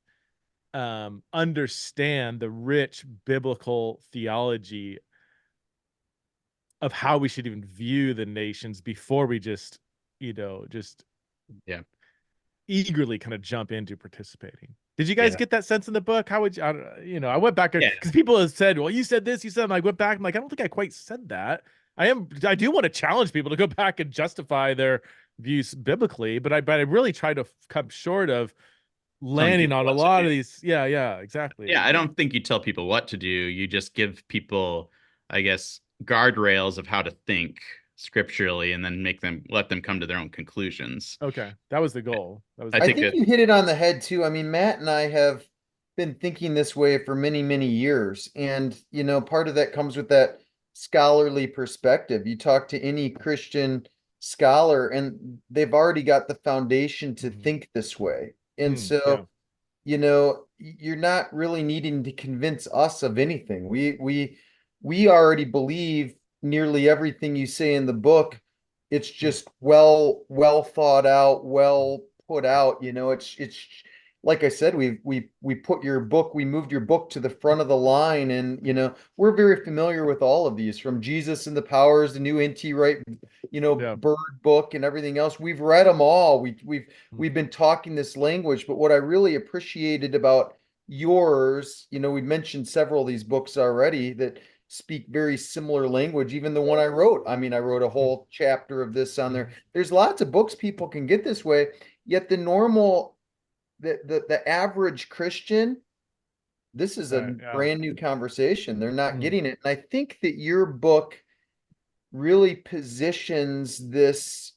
understand the rich biblical theology of how we should even view the nations before we just Yeah. eagerly kind of jump into participating. Did you guys Yeah. get that sense in the book? How would you, I went back Yeah. because people have said, well, you said this, you said, and I went back, I'm like, I don't think I quite said that. I do want to challenge people to go back and justify their views biblically, but I really try to come short of Telling landing people on a what to lot do. of these. Yeah, exactly. Yeah, I don't think you tell people what to do. You just give people, I guess, guardrails of how to think scripturally, and then let them come to their own conclusions. Okay, that was the goal. That was I the I think goal. think that you hit it on the head too. I mean, Matt and I have been thinking this way for many, many years. And, part of that comes with that scholarly perspective. You talk to any Christian scholar, and they've already got the foundation to think this way. And Yeah. so, you're not really needing to convince us of anything. We already believe nearly everything you say in the book. It's just well thought out, well put out. It's like I said, we put your book, we moved your book to the front of the line, and we're very familiar with all of these, from Jesus and the Powers, the new NT Wright, Yeah. Bird book, and everything else. We've read them all. Mm. We've been talking this language, but what I really appreciated about yours, we've mentioned several of these books already that speak very similar language. Even the one I wrote, I mean, I wrote a whole chapter of this on there. There's lots of books people can get this way, yet the average Christian, this is a Yeah. brand new conversation. They're not getting it. And I think that your book really positions this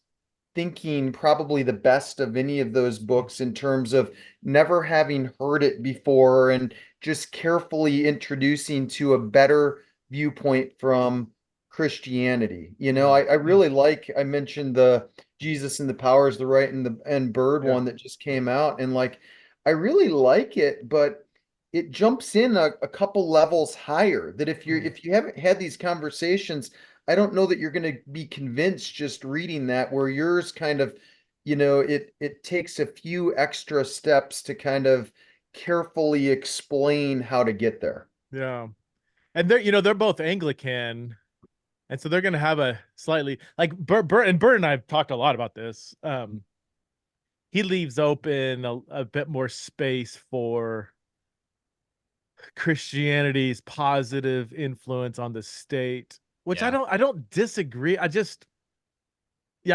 thinking probably the best of any of those books, in terms of never having heard it before and just carefully introducing to a better viewpoint from Christianity. I really like, I mentioned the Jesus and the Powers, the Right and Bird Yeah. one that just came out, and like I really like it, but it jumps in a couple levels higher, that if you haven't had these conversations, I don't know that you're going to be convinced just reading that, where yours kind of, it takes a few extra steps to kind of carefully explain how to get there. Yeah. And they're both Anglican, and so they're going to have a slightly, like Bert and I've talked a lot about this. He leaves open a bit more space for Christianity's positive influence on the state, which Yeah. I don't disagree. I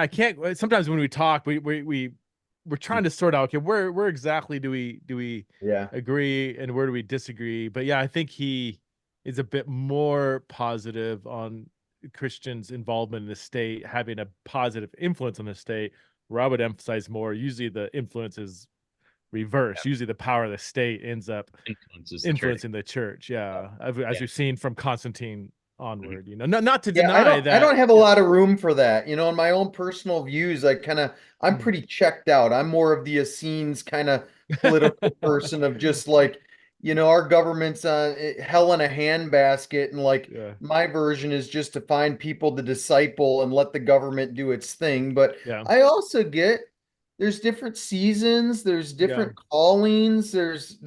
can't. Sometimes when we talk, we're trying to sort out, okay, where exactly do we Yeah. agree and where do we disagree? But yeah, I think he is a bit more positive on Christians' involvement in the state having a positive influence on the state, where I would emphasize more, usually the influence is reverse. Usually the power of the state ends up influences the church. influencing the church. Yeah. As Yeah. we've seen from Constantine onward, Mhm. not to Yeah, I deny don't I that. don't have a Yeah. lot of room for that. In my own personal views, I'm pretty checked out. I'm more of the Essenes kind of political person, of just like, our government's hell in a handbasket, and like Yeah. my version is just to find people to disciple and let the government do its thing. But Yeah. I also get, there's different seasons, there's Yeah. different callings, there's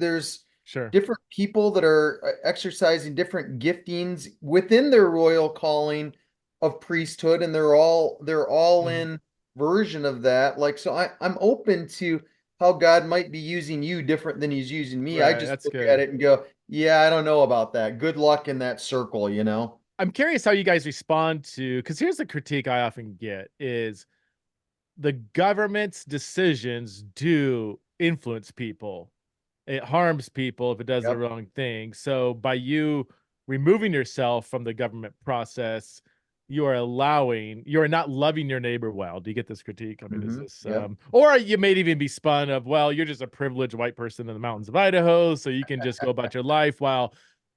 Sure. different people that are exercising different giftings within their royal calling of priesthood, and they're all in version of that. Like, so I'm open to how God might be using you different than he's using me. I Right. just That's look at good. it and go, yeah, I don't know about that. Good luck in that circle. I'm curious how you guys respond to, because here's the critique I often get is the government's decisions do influence people. It harms people if it does the Yep. wrong thing. So by you removing yourself from the government process, you are not loving your neighbor well. Do you get this critique? I mean, is this, Yep. or you may even be spun of, well, you're just a privileged white person in the mountains of Idaho, so you can just go about your life.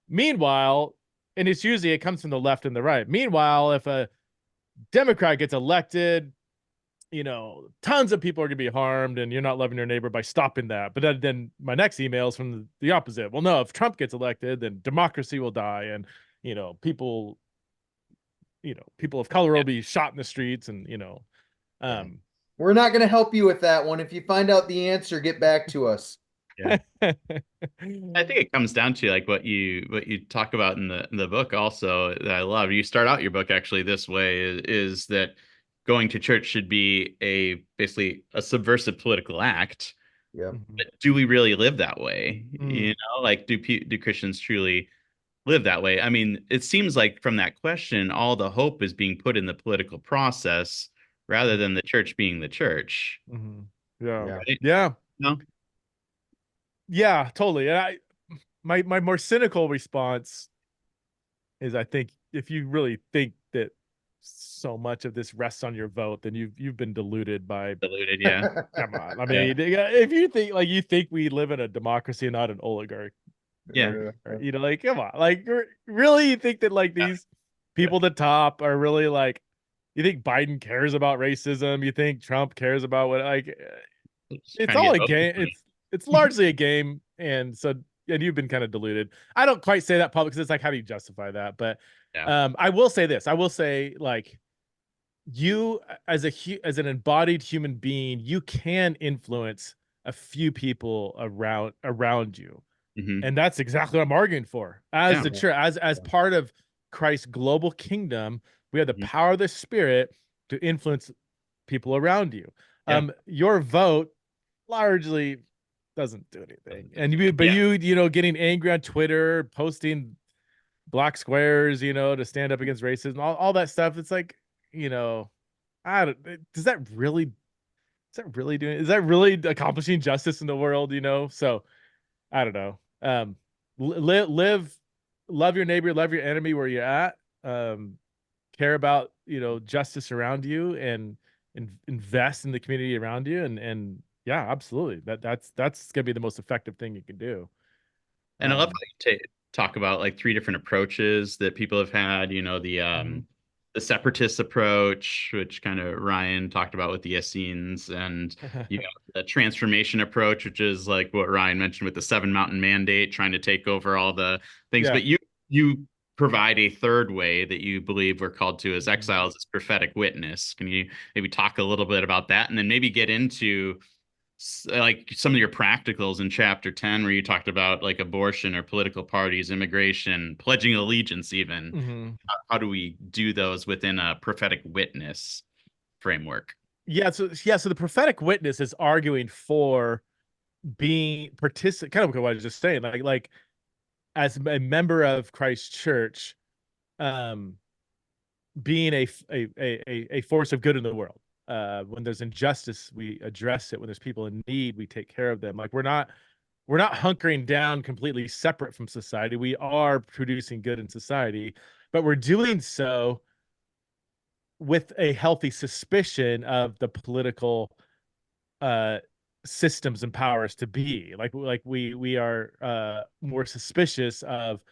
Meanwhile, and it comes from the left and the right. Meanwhile, if a Democrat gets elected, tons of people are going to be harmed, and you're not loving your neighbor by stopping that. But then my next email is from the opposite. Well, no, if Trump gets elected, then democracy will die, and people, people of color will be shot in the streets, and um, We're not going to help you with that one. If you find out the answer, get back to us. Yeah. I think it comes down to like what you talk about in the book also that I love. You start out your book actually this way is that going to church should be basically a subversive political act. Yeah. But do we really live that way? Mm. Like do Christians truly live that way? I mean, it seems like from that question, all the hope is being put in the political process rather than the church being the church. Mm-hmm. Yeah. Right? Yeah. No? Yeah, totally. And my more cynical response is, I think if you really think that so much of this rests on your vote, then you've been deluded by. Diluted, yeah. Come on. I mean, if you think we live in a democracy and not an oligarchy, Yeah. like, come on, like, really, you think that like these people at the top are really like, you think Biden cares about racism? You think Trump cares about what, like, it's all a game. It's largely a game, and you've been kind of deluded. I don't quite say that public because it's like, how do you justify that? But I will say this. I will say, like, you as an embodied human being, you can influence a few people around you. Mm-hmm. And that's exactly what I'm arguing for. As the church, as part of Christ's global kingdom, we have the power of the Spirit to influence people around you. Your vote largely doesn't do anything. And you getting angry on Twitter, posting black squares, to stand up against racism, all that stuff. It's like, is that really accomplishing justice in the world? So I don't know. Love your neighbor, love your enemy where you're at. Care about, justice around you, and invest in the community around you. And yeah, absolutely. That's gonna be the most effective thing you can do. And I love how you talk about like three different approaches that people have had. The separatist approach, which kind of Ryan talked about with the Essenes, and the transformation approach, which is like what Ryan mentioned with the Seven Mountain Mandate, trying to take over all the things. But you provide a third way that you believe we're called to as exiles, as prophetic witness. Can you maybe talk a little bit about that, and then maybe get into like some of your practicals in chapter 10 where you talked about like abortion or political parties, immigration, pledging allegiance even. How do we do those within a prophetic witness framework? So the prophetic witness is arguing for being kind of what I was just saying, like as a member of Christ's church, being a force of good in the world. When there's injustice, we address it. When there's people in need, we take care of them. Like, we're not hunkering down completely separate from society. We are producing good in society, but we're doing so with a healthy suspicion of the political systems and powers to be. Like we are more suspicious of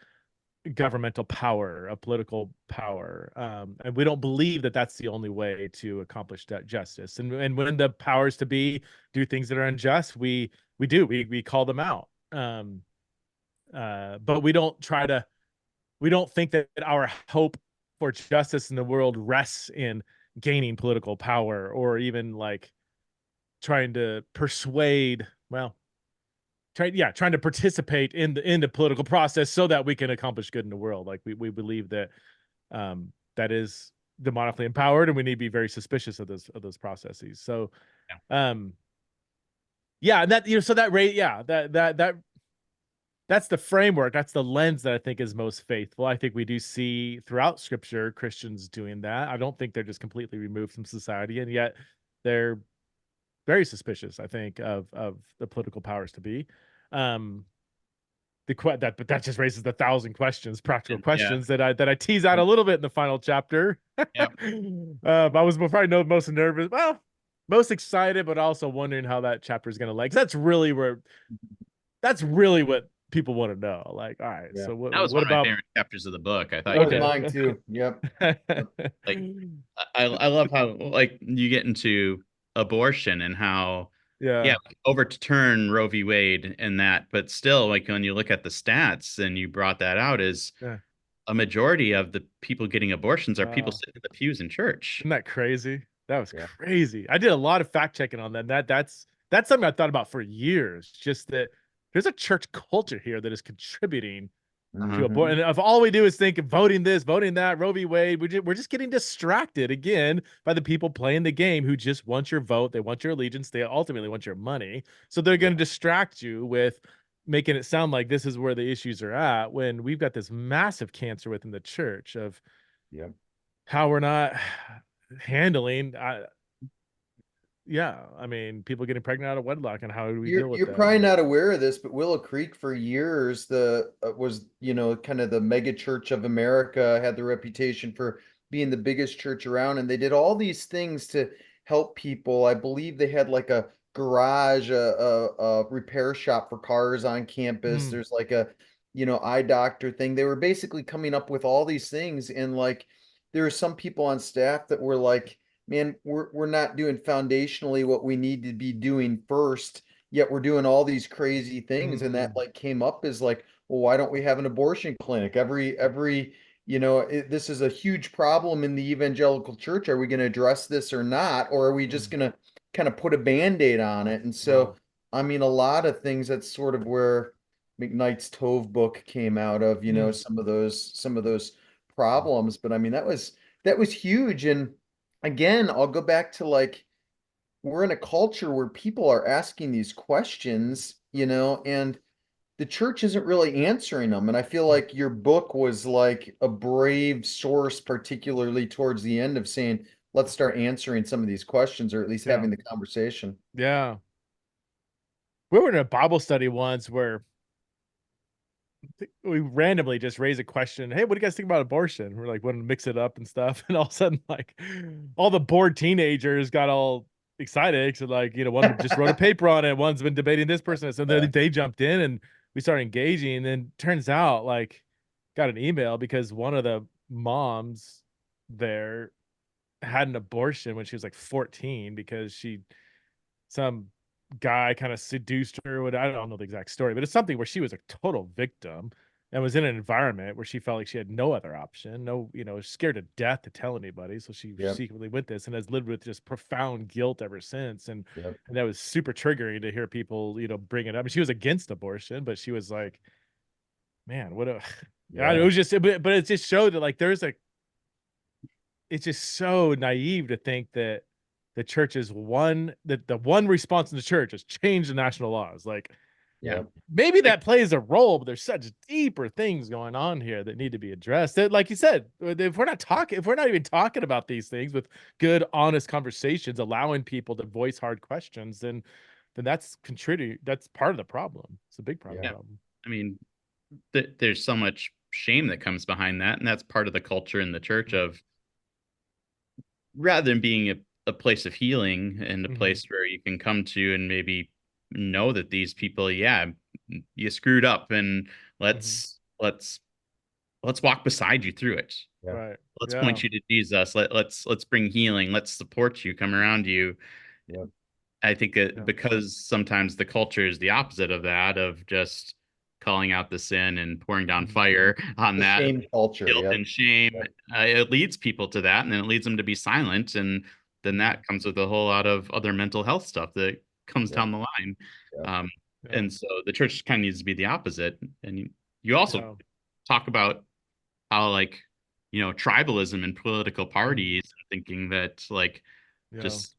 governmental power, of political power, and we don't believe that that's the only way to accomplish that justice. And when the powers to be do things that are unjust, we call them out. But we don't think that our hope for justice in the world rests in gaining political power, or even like trying to persuade, trying to participate in the political process so that we can accomplish good in the world. Like, we believe that that is demonically empowered, and we need to be very suspicious of those processes. So and that that's the framework, that's the lens that I think is most faithful. I think we do see throughout Scripture Christians doing that. I don't think they're just completely removed from society, and yet they're very suspicious, I think, of the political powers to be. But that just raises 1,000 questions, practical questions that I tease out a little bit in the final chapter. I was probably most nervous, most excited, but also wondering how that chapter is going to land. That's really what people want to know. Like, all right, Yeah. so That was what one of my about favorite chapters of the book. I thought That you was did. mine too. Yep. Yep. Like, I love how like you get into abortion and how yeah, yeah, like, overturn Roe v. Wade and that, but still, like when you look at the stats and you brought that out, is yeah. a majority of the people getting abortions are people Wow. sitting in the pews in church. Isn't that crazy? That was Yeah. crazy. I did a lot of fact checking on that. That's something I thought about for years. Just that there's a church culture here that is contributing to Mhm. abort. And if all we do is think of voting this, voting that, Roe v. Wade, we're just getting distracted again by the people playing the game who just want your vote. They want your allegiance. They ultimately want your money. So they're going to distract you with making it sound like this is where the issues are at when we've got this massive cancer within the church of Yep. how we're not handling. Yeah, I mean, people getting pregnant out of wedlock and how do we deal with You're that? probably But not aware of this, but Willow Creek for years the was kind of the mega church of America, had the reputation for being the biggest church around, and they did all these things to help people. I believe they had like a garage, a repair shop for cars on campus. mm, There's like a eye doctor thing. They were basically coming up with all these things, and like there are some people on staff that were like, man, we're not doing foundationally what we need to be doing first, yet we're doing all these crazy things. And that mm, like came up as like, well, why don't we have an abortion clinic every this is a huge problem in the evangelical church. Are we going to address this or not, or are we just mm. going to kind of put a band-aid on it? And so Wow. I mean, a lot of things, that's sort of where McKnight's Tove book came out of, Mm, some of those problems. But I mean, that was huge. And again, I'll go back to like, we're in a culture where people are asking these questions, and the church isn't really answering them. And I feel mm, like your book was like a brave source, particularly towards the end, of saying, let's start answering some of these questions, or at least yeah, having the conversation. yeah. We were in a Bible study once where we randomly just raise a question. Hey, what do you guys think about abortion? We're like, want to mix it up and stuff. And all of a sudden, like, all the bored teenagers got all excited. So, like, one just wrote a paper on it. One's been debating this person. So then they jumped in and we started engaging. And then turns out, like, got an email because one of the moms there had an abortion when she was like 14 because some guy kind of seduced her. I don't know the exact story, but it's something where she was a total victim and was in an environment where she felt like she had no other option, no, scared to death to tell anybody. So she Yep. secretly went this and has lived with just profound guilt ever since. Yep. And that was super triggering to hear people, bring it up. And she was against abortion, but she was like, man, what a, yeah, it Yeah. was just, but it just showed that like it's just so naive to think that the church is that the one response in the church is change the national laws. Like Yeah. Yep. maybe Like that plays a role, but there's such deeper things going on here that need to be addressed. That, like you said, if we're not even talking about these things with good, honest conversations, allowing people to voice hard questions, then that's contributing. That's part of the problem. It's a big part of the Yeah. yeah, problem. I mean, there's so much shame that comes behind that, and that's part of the culture in the church of rather than being a place of healing and a Mm-hmm. place where you can come to and maybe know that these people, yeah, you screwed up, and Mm-hmm. let's walk beside you through it. Yeah. Right. Let's Yeah. point you to Jesus. Let's bring healing. Let's support you, come around you. Yep. I think that Yeah. because sometimes the culture is the opposite of that, of just calling out the sin and pouring down Mhm. fire on The that shame culture. guilt Yep. and shame, Yep. it leads people to that, and then it leads them to be silent, and then Mhm. that comes with a whole lot of other mental health stuff that comes Yep. down the line. Yep. Um, Yeah. and so the church kind of needs to be the opposite. And you also Yeah. talk about how like tribalism in political Mhm. parties, thinking that like Yeah. just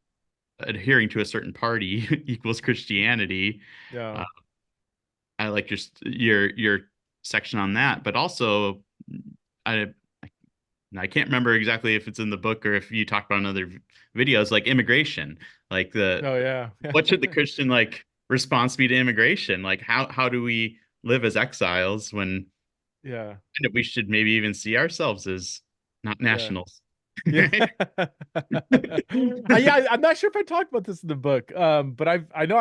adhering to a certain party equals Christianity. Yeah. Uh, I like just your section on that, but also I I can't remember exactly if it's in the book or if you talk about in other videos, like immigration. Like Oh yeah. what should the Christian like response be to immigration? Like how do we live as exiles when Yeah. we should maybe even see ourselves as not Yeah. nationals? Yeah. Right? Yeah, I'm not sure if I talked about this in the book. But I know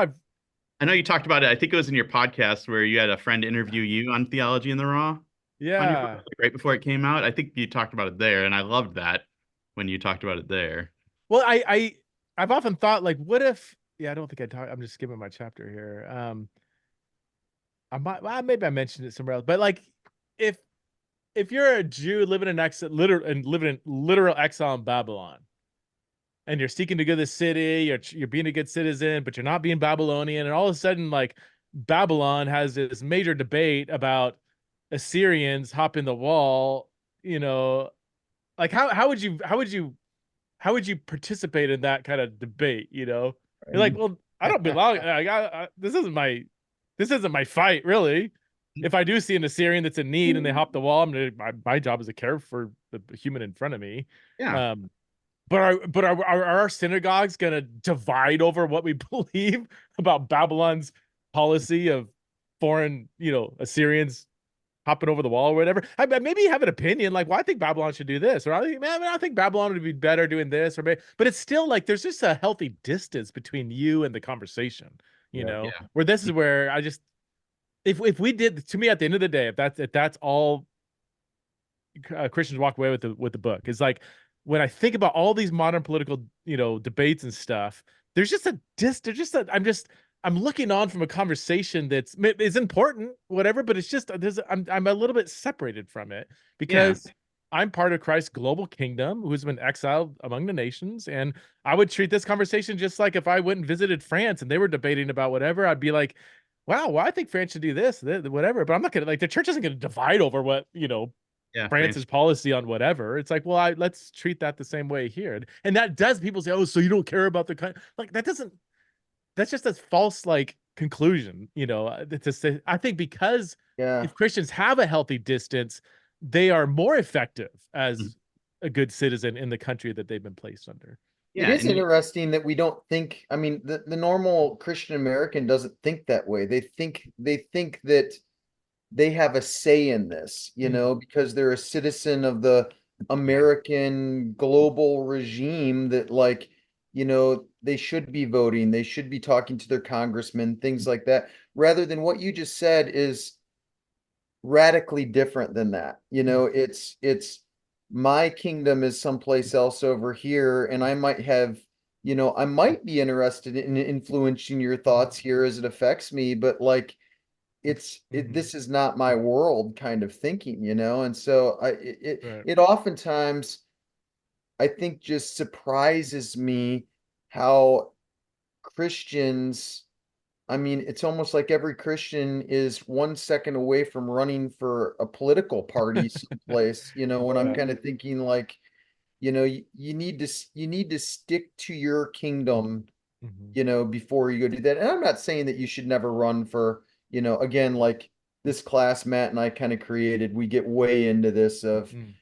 I know you talked about it. I think it was in your podcast where you had a friend interview you on Theology in the Raw on your book, Yeah. like, right before it came out. I think you talked about it there, and I loved that when you talked about it there. Well, I've often thought like, what if? Yeah, I don't think I talk. I'm just skipping my chapter here. I might, well, maybe I mentioned it somewhere else, but like, if if you're a Jew living in exile, living in literal exile in Babylon, and you're seeking to go to the city, you're being a good citizen, but you're not being Babylonian, and all of a sudden, like, Babylon has this major debate about Assyrians hopping the wall, you know, like how would you participate in that kind of debate? You're like, well, I don't belong. This isn't my fight, really. If I do see an Assyrian that's in need and they hop the wall, my job is to care for the human in front of me. Yeah. But are our synagogues gonna divide over what we believe about Babylon's policy of foreign, Assyrians hopping over the wall or whatever? Maybe you have an opinion, like, well, I think Babylon should do this, or I think Babylon would be better doing this, but it's still like there's just a healthy distance between you and the conversation, Yeah. where this is where I just, if we did, to me, at the end of the day, if that's all Christians walk away with the book, is like, when I think about all these modern political, debates and stuff, there's just a there's just a, I'm looking on from a conversation that's is important, whatever, but it's just I'm a little bit separated from it Yeah. because I'm part of Christ's global kingdom who's been exiled among the nations, and I would treat this conversation just like if I went and visited France and they were debating about whatever, I'd be like, wow, well, I think France should do this, whatever, but I'm not gonna, like, the church isn't gonna divide over what, Yeah. France's policy on whatever. It's like, well, let's treat that the same way here. And that does, people say, oh, so you don't care about the country. Like, that's just a false, like, conclusion, to say. I think because Yeah. if Christians have a healthy distance, they are more effective Mhm. as a good citizen in the country that they've been placed under. It Yeah. is And interesting that we don't think, I mean, the normal Christian American doesn't think that way. They think that they have a say in this, because they're a citizen of the American global regime that, like, they should be voting, they should be talking to their congressmen, things like that, rather than what you just said is radically different than that. It's my kingdom is someplace else over here, and I might be interested in influencing your thoughts here as it affects me, but like Mhm. this is not my world kind of thinking, and so Right. it oftentimes I think just surprises me how Christians, I mean, it's almost like every Christian is 1 second away from running for a political party someplace, when I'm Yeah. kind of thinking like, you need to stick to your kingdom, Mhm. before you go do that. And I'm not saying that you should never run for, again, like this class Matt and I kind of created, we get way into this of, Mhm.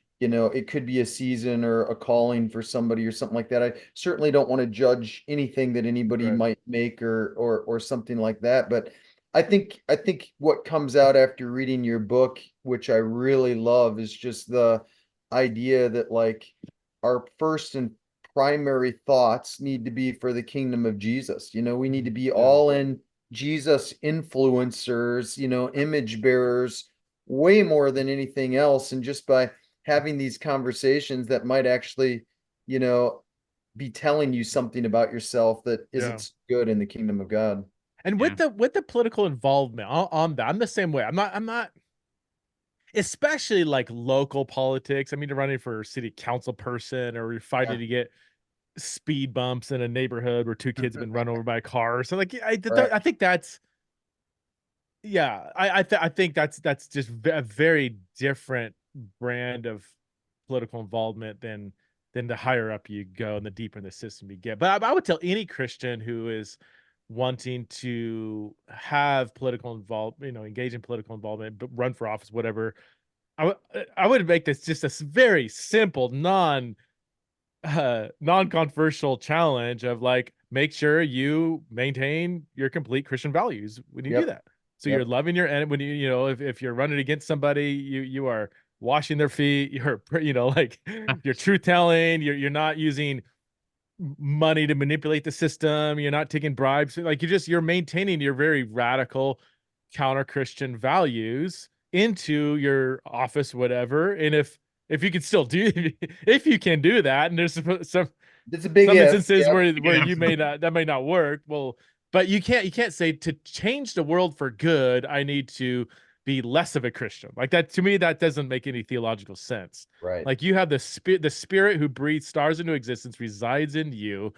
it could be a season or a calling for somebody or something like that. I certainly don't want to judge anything that anybody Right. might make or something like that. But I think what comes out after reading your book, which I really love, is just the idea that, like, our first and primary thoughts need to be for the kingdom of Jesus. We need to Mhm. be Yeah. all in Jesus influencers, image bearers, way more than anything else. And just by having these conversations that might actually, you know, be telling you something about yourself that Yeah. isn't good in the kingdom of God. And yeah. with the political involvement on that, I'm the same way. I'm not, especially like local politics. I mean, you're running for city council person, or you're Yeah. fighting to get speed bumps in a neighborhood where two kids have been run over by a car. So, like, Right. I think that's, yeah, I think that's just a very different brand of political involvement than the higher up you go and the deeper in the system you get. But I would tell any Christian who is wanting to have political involvement, engage in political involvement, but run for office, whatever. I would make this just a very simple, non-controversial challenge of, like, make sure you maintain your complete Christian values when you do Yep. that. So you're Yep. loving your enemy when if you're running against somebody, you are washing their feet, you're like, you're truth telling, you're not using money to manipulate the system. You're not taking bribes. Like you're maintaining your very radical counter-Christian values into your office, whatever. And if you can still do, if you can do that, and there's some It's a big instances if. where you may not, that may not work. Well, but you can't say to change the world for good, I need to be less of a Christian. Like that, to me, that doesn't make any theological sense. Right. Like you have the spirit who breathes stars into existence resides in you.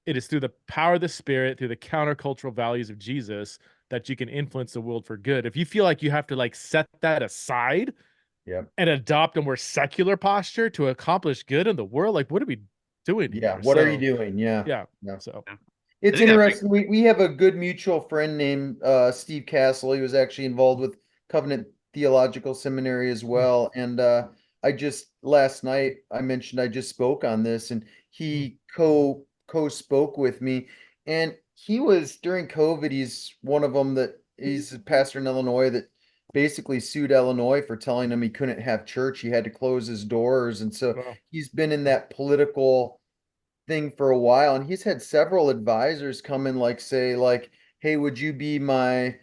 It is through the power of the Spirit, through the countercultural values of Jesus, that you can influence the world for good. If you feel like you have to like set that aside and adopt a more secular posture to accomplish good in the world, like what are we doing here? What are you doing? Yeah. So It's interesting. We have a good mutual friend named Steve Castle. He was actually involved with Covenant Theological Seminary as well. And I just last night I mentioned I just spoke on this, and he co spoke with me. And he was during COVID. He's one of them that he's a pastor in Illinois that basically sued Illinois for telling him he couldn't have church. He had to close his doors, and so he's been in that political thing for a while, and he's had several advisors come in like say like, hey, would you be my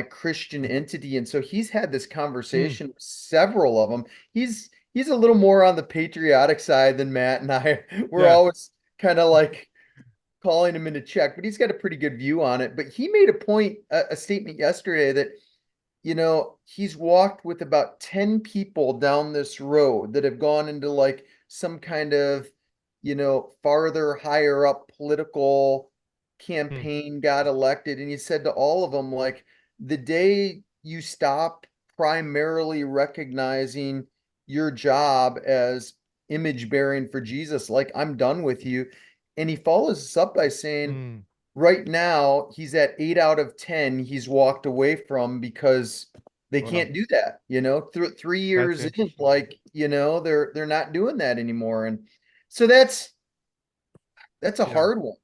Christian entity? And so he's had this conversation with several of them. He's a little more on the patriotic side than Matt and I. We're always kind of like calling him into check, but he's got a pretty good view on it. But he made a statement yesterday that he's walked with about 10 people down this road that have gone into like some kind of farther higher up political campaign, got elected. And he said to all of them, like, the day you stop primarily recognizing your job as image bearing for Jesus, like, I'm done with you. And he follows this up by saying, right now, he's at 8 out of 10 he's walked away from because they can't do that. 3 years in, like, they're not doing that anymore. And so that's a hard one.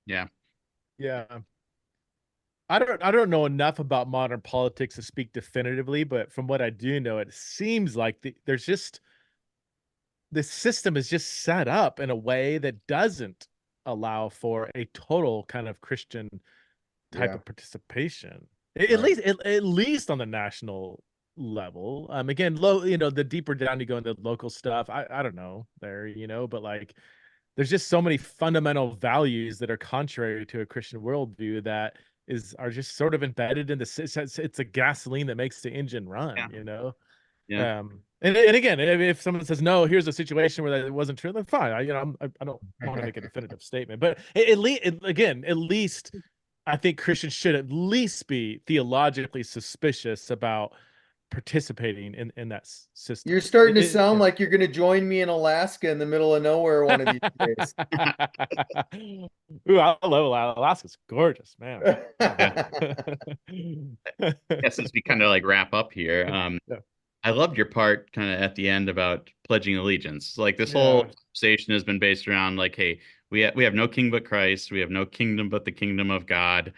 Yeah. I don't know enough about modern politics to speak definitively, but from what I do know, it seems like the system is just set up in a way that doesn't allow for a total kind of Christian type of participation. At least on the national level. Again, the deeper down you go into local stuff, I don't know there, but like there's just so many fundamental values that are contrary to a Christian worldview that are just sort of embedded in it's a gasoline that makes the engine run, And again, if someone says no, here's a situation where that wasn't true, then fine. I don't want to make a definitive statement, but at least I think Christians should at least be theologically suspicious about participating in that system. You're starting to sound like you're going to join me in Alaska in the middle of nowhere one of these days. Ooh, I love Alaska's gorgeous, man. Yes, as we kind of like wrap up here, I loved your part kind of at the end about pledging allegiance. Like this whole conversation has been based around like, hey, we have no king but Christ. We have no kingdom but the kingdom of God.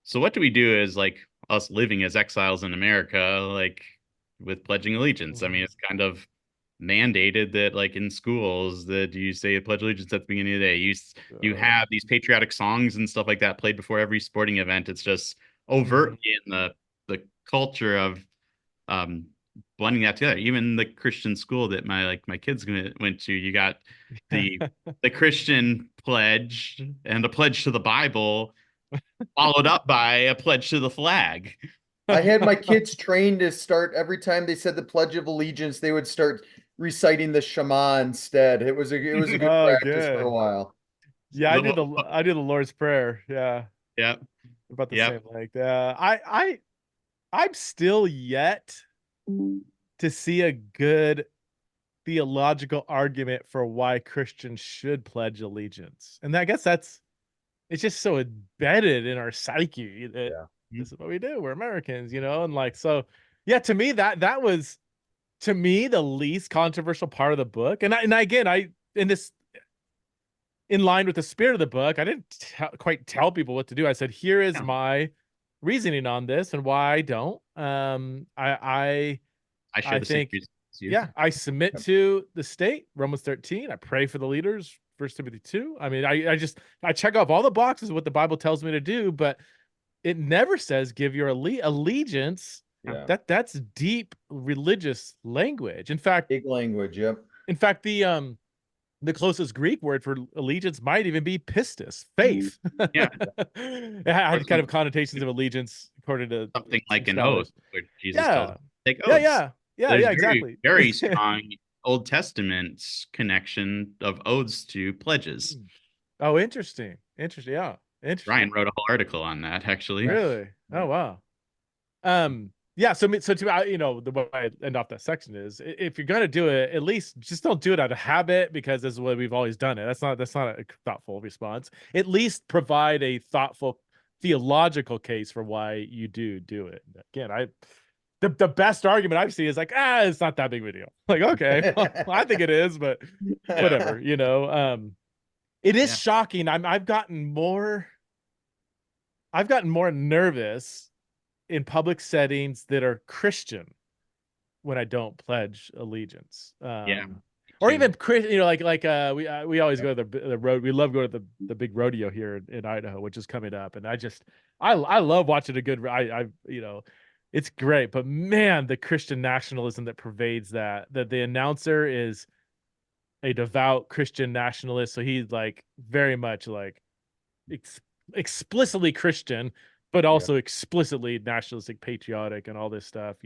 So what do we do as like us living as exiles in America, like with pledging allegiance? I mean, it's kind of mandated that like in schools that you say pledge allegiance at the beginning of the day. You have these patriotic songs and stuff like that played before every sporting event. It's just overtly in the culture of blending that together. Even the Christian school that my kids went to, you got the Christian pledge and a pledge to the Bible followed up by a pledge to the flag. I had my kids trained to start every time they said the Pledge of Allegiance, they would start reciting the Shema instead. It was a good practice for a while. Yeah, I do the Lord's Prayer. Yeah. About the same length. I'm still yet to see a good theological argument for why Christians should pledge allegiance. And I guess it's just so embedded in our psyche that this is what we do. We're Americans, and like, so yeah, to me, that was the least controversial part of the book. And in line with the spirit of the book, I didn't quite tell people what to do. I said, here is my reasoning on this and why I don't. I think, I submit to the state, Romans 13. I pray for the leaders, First Timothy 2. I mean, I check off all the boxes of what the Bible tells me to do, but it never says give your allegiance. Yeah. That's deep religious language. In fact, Big language. Yep. the closest Greek word for allegiance might even be pistis, faith. Yeah. It had kind of connotations of allegiance according to Something some like an oath, scholars. where Jesus tells Yeah. us to take Yeah, oaths. There's very, exactly. very strong Old Testament connection of oaths to pledges. Oh, interesting. Interesting. Yeah. Interesting. Ryan wrote a whole article on that, actually. Really? Oh, wow. Yeah, so the way I end off that section is, if you're gonna do it, at least just don't do it out of habit, because this is the way we've always done it. That's not a thoughtful response. At least provide a thoughtful theological case for why you do it. Again, the best argument I've seen is like, it's not that big of a deal. Like, okay, well, I think it is, but whatever, it is shocking. I've gotten more nervous in public settings that are Christian when I don't pledge allegiance. Or even we always go to the road. We love going to the big rodeo here in Idaho, which is coming up, and I love watching a good. It's great, but man, the Christian nationalism that pervades that the announcer is a devout Christian nationalist, so he's like very much like explicitly Christian, but also explicitly nationalistic, patriotic, and all this stuff,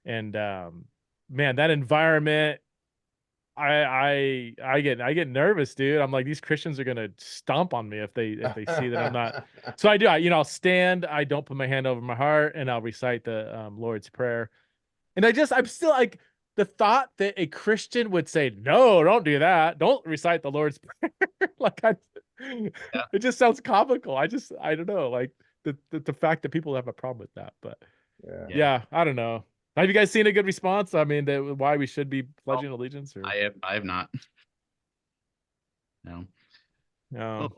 and man, that environment, I get nervous, dude. I'm like, these Christians are gonna stomp on me if they see that I'm not. So I'll stand. I don't put my hand over my heart, and I'll recite the Lord's Prayer. And I'm still like, the thought that a Christian would say, no, don't do that. Don't recite the Lord's Prayer. It just sounds comical. I don't know. Like the fact that people have a problem with that, but yeah, I don't know. Have you guys seen a good response? I mean, why we should be pledging allegiance? Or I have not. No. No.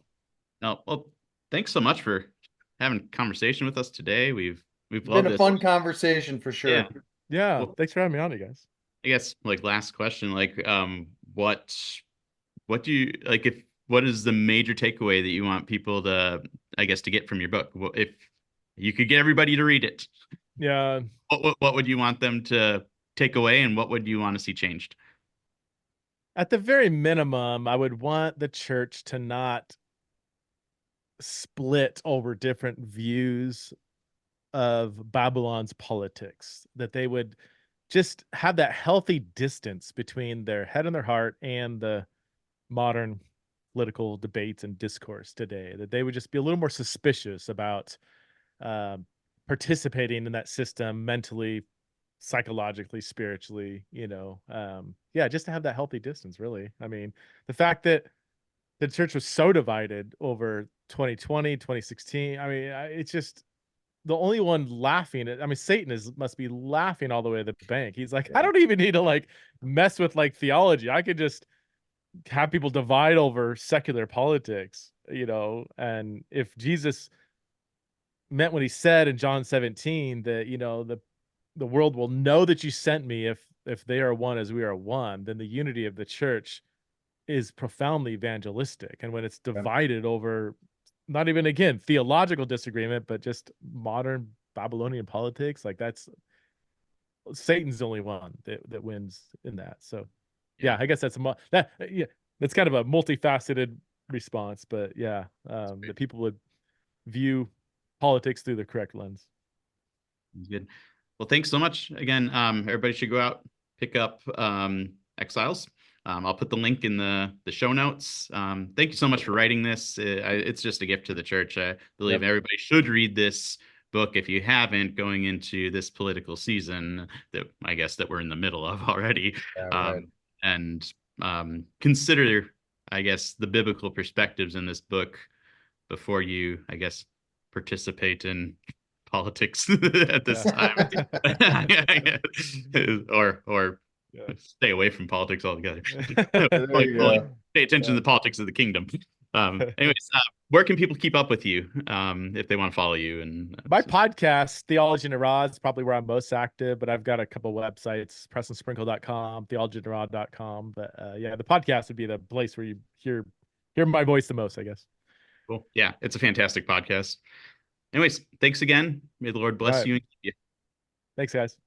Well, thanks so much for having a conversation with us today. We've loved been a fun conversation for sure. Yeah. Well, thanks for having me on, you guys. I guess, like, last question, like, what do you like? What is the major takeaway that you want people to, I guess, to get from your book? Well, if you could get everybody to read it, what would you want them to take away, and what would you want to see changed? At the very minimum, I would want the church to not split over different views of Babylon's politics, that they would just have that healthy distance between their head and their heart and the modern political debates and discourse today, that they would just be a little more suspicious about participating in that system mentally, psychologically, spiritually, just to have that healthy distance, really. I mean, the fact that the church was so divided over 2020, 2016, I mean, it's just the only one laughing at, I mean, Satan must be laughing all the way to the bank. He's like, I don't even need to like mess with like theology. I could just have people divide over secular politics, and if Jesus meant what he said in John 17, that, the world will know that you sent me if they are one as we are one, then the unity of the church is profoundly evangelistic. And when it's divided over not even, again, theological disagreement, but just modern Babylonian politics, like that's Satan's the only one that wins in that. So I guess that's that's kind of a multifaceted response, but that people would view politics through the correct lens. Good. Well, thanks so much again. Everybody should go out, pick up Exiles. I'll put the link in the show notes. Thank you so much for writing this. It's just a gift to the church. I believe everybody should read this book if you haven't, going into this political season that I guess that we're in the middle of already. And consider, I guess, the biblical perspectives in this book before you, I guess, participate in politics at this time. or stay away from politics altogether. Pay attention to the politics of the kingdom. Anyways, where can people keep up with you if they want to follow you? And My podcast, Theology and Raw, is probably where I'm most active, but I've got a couple websites, prestonsprinkle.com, theologyandraw.com. But yeah, the podcast would be the place where you hear my voice the most, I guess. cool. Yeah, it's a fantastic podcast. Anyways, thanks again. May the Lord All bless right. you and keep you. Thanks, guys.